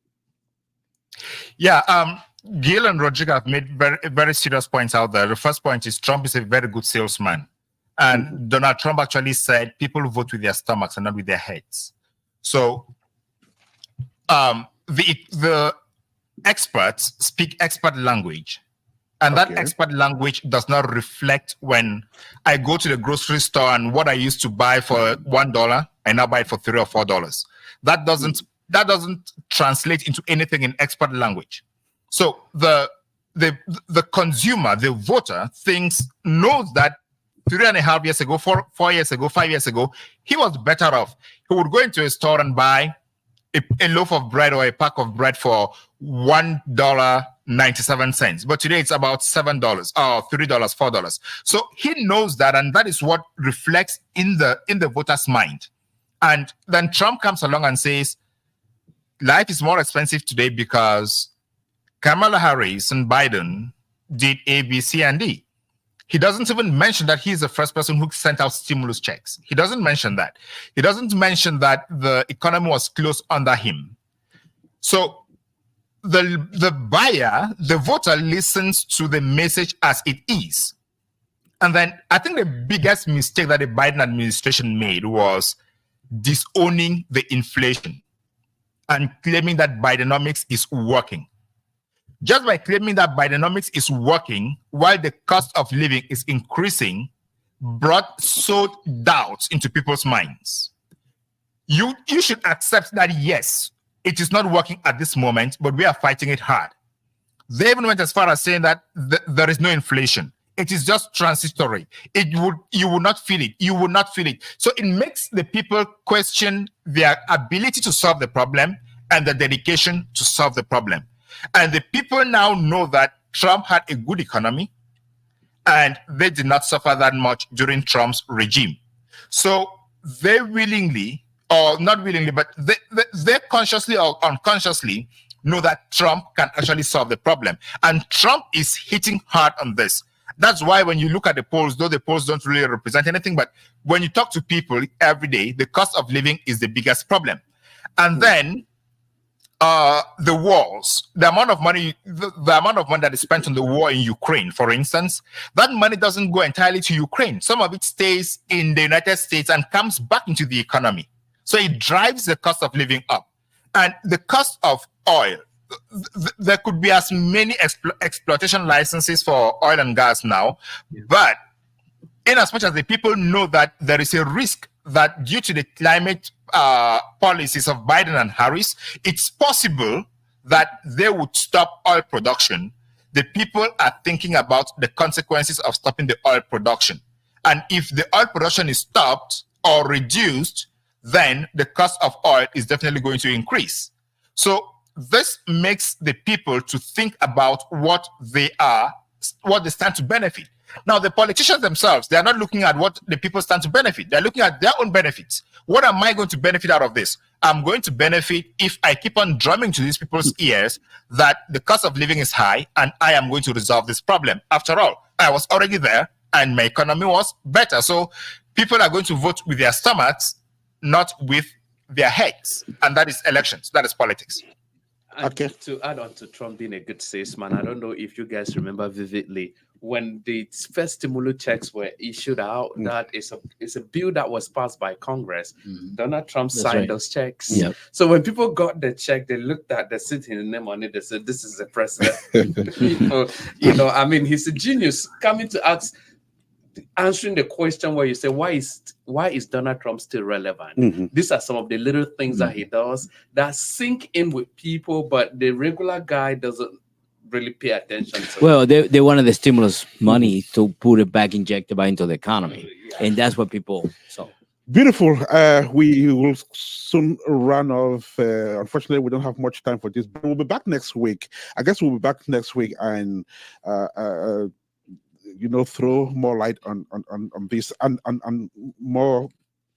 Yeah, Gil and Rodrigue have made very, very serious points out there. The first point is Trump is a very good salesman. And Donald Trump actually said people vote with their stomachs and not with their heads. So the experts speak expert language. And that expert language does not reflect when I go to the grocery store and what I used to buy for $1, I now buy it for $3 or $4. That doesn't translate into anything in expert language. So the consumer, the voter, knows that 3.5 years ago, 4 years ago, 5 years ago, he was better off. He would go into a store and buy a loaf of bread or a pack of bread for $1.97. But today it's about $7 or $3, $4. So he knows that, and that is what reflects in the voter's mind. And then Trump comes along and says, life is more expensive today because Kamala Harris and Biden did A, B, C, and D. He doesn't even mention that he's the first person who sent out stimulus checks. He doesn't mention that. He doesn't mention that the economy was closed under him. So the buyer, the voter, listens to the message as it is. And then I think the biggest mistake that the Biden administration made was disowning the inflation. and claiming that Bidenomics is working. Just by claiming that Bidenomics is working while the cost of living is increasing brought sowed doubts into people's minds. You should accept that, yes, it is not working at this moment, but we are fighting it hard. They even went as far as saying that there is no inflation. It is just transitory. You will not feel it. You will not feel it. So it makes the people question their ability to solve the problem and the dedication to solve the problem. And the people now know that Trump had a good economy and they did not suffer that much during Trump's regime. So they willingly, or not willingly, but they consciously or unconsciously know that Trump can actually solve the problem. And Trump is hitting hard on this. That's why when you look at the polls, though the polls don't really represent anything, but when you talk to people every day, the cost of living is the biggest problem. And then the wars, the amount of money that is spent on the war in Ukraine, for instance, that money doesn't go entirely to Ukraine. Some of it stays in the United States and comes back into the economy. So it drives the cost of living up. And the cost of oil, there could be as many exploitation licenses for oil and gas now, but in as much as the people know that there is a risk that due to the climate policies of Biden and Harris, it's possible that they would stop oil production. The people are thinking about the consequences of stopping the oil production. And if the oil production is stopped or reduced, then the cost of oil is definitely going to increase. So this makes the people to think about what they stand to benefit. Now, the politicians themselves, they are not looking at what the people stand to benefit. They're looking at their own benefits. What am I going to benefit out of this? I'm going to benefit if I keep on drumming to these people's ears that the cost of living is high and I am going to resolve this problem. After all, I was already there and my economy was better. So people are going to vote with their stomachs, not with their heads. And that is elections. That is politics. And Okay. to add on to Trump being a good salesman, I don't know if you guys remember vividly when the first stimulus checks were issued out, that is a bill that was passed by Congress. Donald Trump signed those checks. Yep. So when people got the check, they looked at the city name on it. They said, "This is the president." I mean, he's a genius coming to ask, answering the question where you say, why is Donald Trump still relevant? These are some of the little things that he does that sink in with people, but the regular guy doesn't really pay attention to. Well, they wanted the stimulus money to put it back, injected back into the economy, and that's what people saw. Beautiful. We will soon run off. Unfortunately, we don't have much time for this, but we'll be back next week. I guess we'll be back next week and throw more light on this and more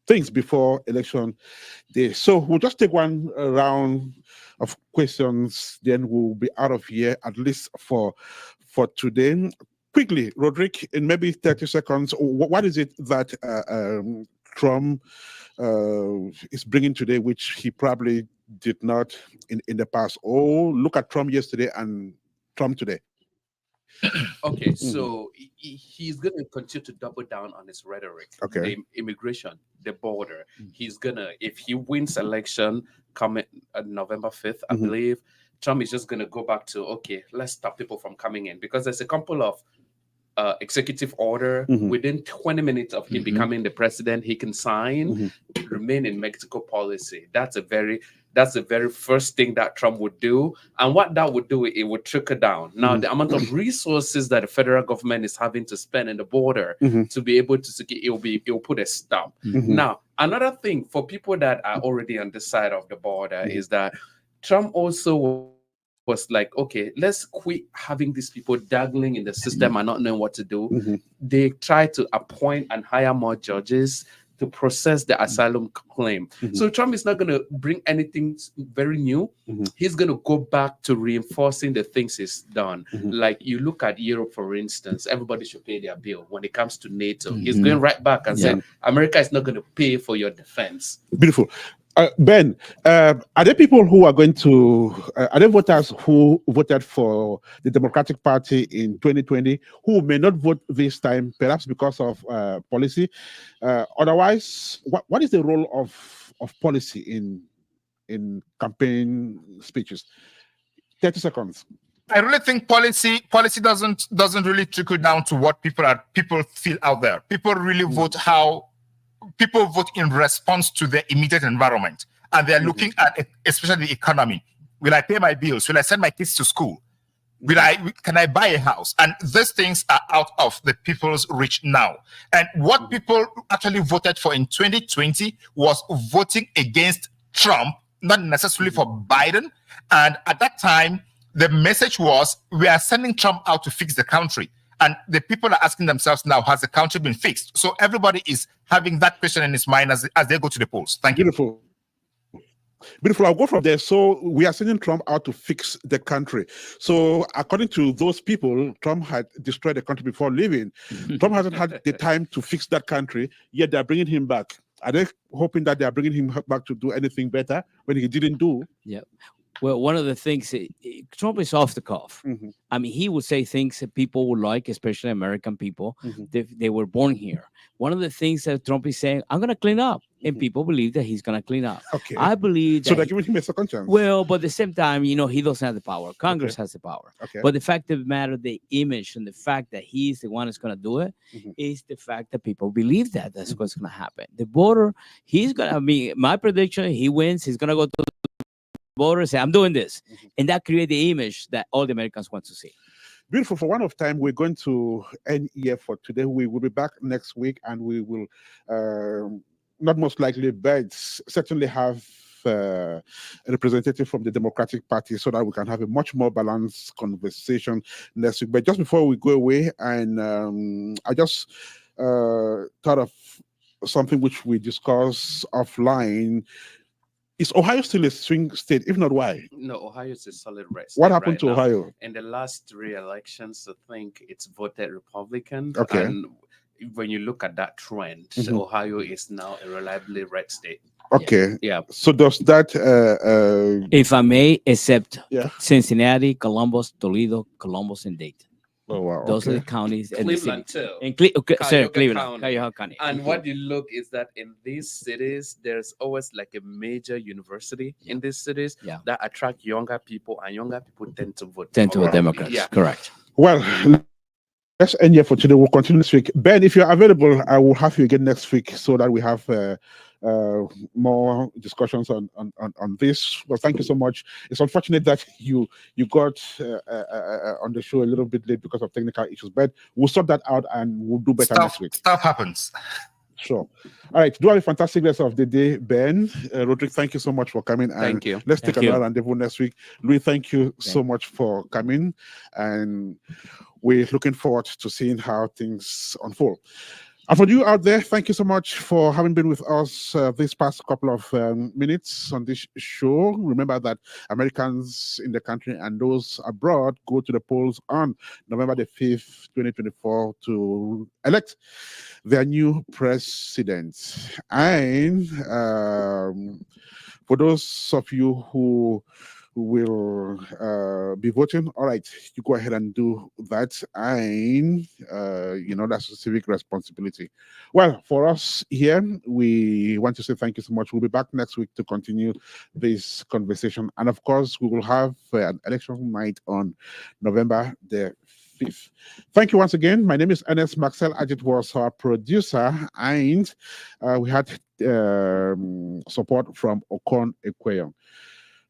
things before election day. So we'll just take one round of questions, then we'll be out of here, at least for today. Quickly, Rodrigue, in maybe 30 seconds, what is it that Trump is bringing today, which he probably did not in the past? Oh, look at Trump yesterday and Trump today. Okay, so he's going to continue to double down on his rhetoric. Okay. The immigration, the border. He's going to, if he wins election coming November 5th, I believe, Trump is just going to go back to, okay, let's stop people from coming in. Because there's a couple of executive order within 20 minutes of him becoming the president, he can sign remain in Mexico policy. That's the very first thing that Trump would do. And what that would do, it would trickle down. Now, the amount of resources that the federal government is having to spend in the border to be able to secure, it will put a stop. Now, another thing for people that are already on this side of the border is that Trump also was like, okay, let's quit having these people dabbling in the system and not knowing what to do. They try to appoint and hire more judges to process the asylum claim. So Trump is not going to bring anything very new. He's going to go back to reinforcing the things he's done. Like you look at Europe, for instance, everybody should pay their bill when it comes to NATO. He's going right back and said, America is not going to pay for your defense. Beautiful. Ben, are there people who are going to, are there voters who voted for the Democratic Party in 2020 who may not vote this time, perhaps because of policy? Otherwise, what is the role of policy in in campaign speeches. 30 seconds. I really think policy doesn't really trickle down to what people feel out there. People really vote in response to their immediate environment, and they're looking at especially the economy. Will I pay my bills? Will I send my kids to school? Can I buy a house? And these things are out of the people's reach now. And what people actually voted for in 2020 was voting against Trump, not necessarily for Biden. And at that time, the message was, we are sending Trump out to fix the country. And the people are asking themselves now, has the country been fixed? So everybody is having that question in his mind as they go to the polls. Thank you. Beautiful. Beautiful. I'll go from there. So we are sending Trump out to fix the country. So according to those people, Trump had destroyed the country before leaving. Trump hasn't had the time to fix that country, yet they're bringing him back. Are they hoping that they are bringing him back to do anything better when he didn't do? Yeah. Well, one of the things, Trump is off the cuff. I mean, he would say things that people would like, especially American people. They were born here. One of the things that Trump is saying, I'm going to clean up. And people believe that he's going to clean up. Okay. I believe that. So they're giving him a second chance. Well, but at the same time, he doesn't have the power. Congress has the power. Okay. But the fact of the matter, the image and the fact that he's the one that's going to do it is the fact that people believe that that's what's going to happen. The voter, he's going to, my prediction, he wins. He's going to go to the voter and say, I'm doing this. And that creates the image that all the Americans want to see. Beautiful. For one of time, we're going to end here for today. We will be back next week, and we will not most likely, but certainly have a representative from the Democratic Party so that we can have a much more balanced conversation next week. But just before we go away, and I just thought of something which we discussed offline. Is Ohio still a swing state? If not, why? No, Ohio is a solid red state. What happened right to now. Ohio? In the last 3 elections, I think it's voted Republican. Okay. And when you look at that trend, Ohio is now a reliably red state. Okay. Yeah. So does that if I may, except yeah. Cincinnati, Columbus, Toledo, Columbus, and Dayton. Oh wow. Those are the counties. Cleveland too. And Cuyahoga Cleveland, County. Cuyahoga County. And what you look is that in these cities, there's always like a major university in these cities that attract younger people, and younger people tend to vote Democrats. Yeah. Correct. Well, let's end here for today. We'll continue this week. Ben, if you're available, I will have you again next week so that we have more discussions on this. Well, thank you so much. It's unfortunate that you got on the show a little bit late because of technical issues, but we'll sort that out and we'll do better next week. Stuff happens. Sure. All right. Do have a fantastic rest of the day, Ben. Rodrigue, thank you so much for coming. And thank you. Let's take another rendezvous next week. Louis, thank you so much for coming. And we're looking forward to seeing how things unfold. And for you out there, thank you so much for having been with us this past couple of minutes on this show. Remember that Americans in the country and those abroad go to the polls on November the 5th, 2024 to elect their new president. And for those of you who will be voting, all right, you go ahead and do that, and that's a civic responsibility. Well, for us here, we want to say thank you so much. We'll be back next week to continue this conversation, and of course we will have an election night on November the 5th. Thank you once again. My name is Ernest. Marcel Ajit was our producer, and we had support from Okon Ekweyon.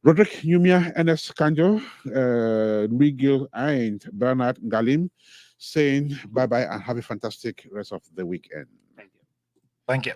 Rodrigue, Nyumia, Ernest, Kanjo, Rodrigue, and Bernard Ngalim saying bye-bye and have a fantastic rest of the weekend. Thank you. Thank you.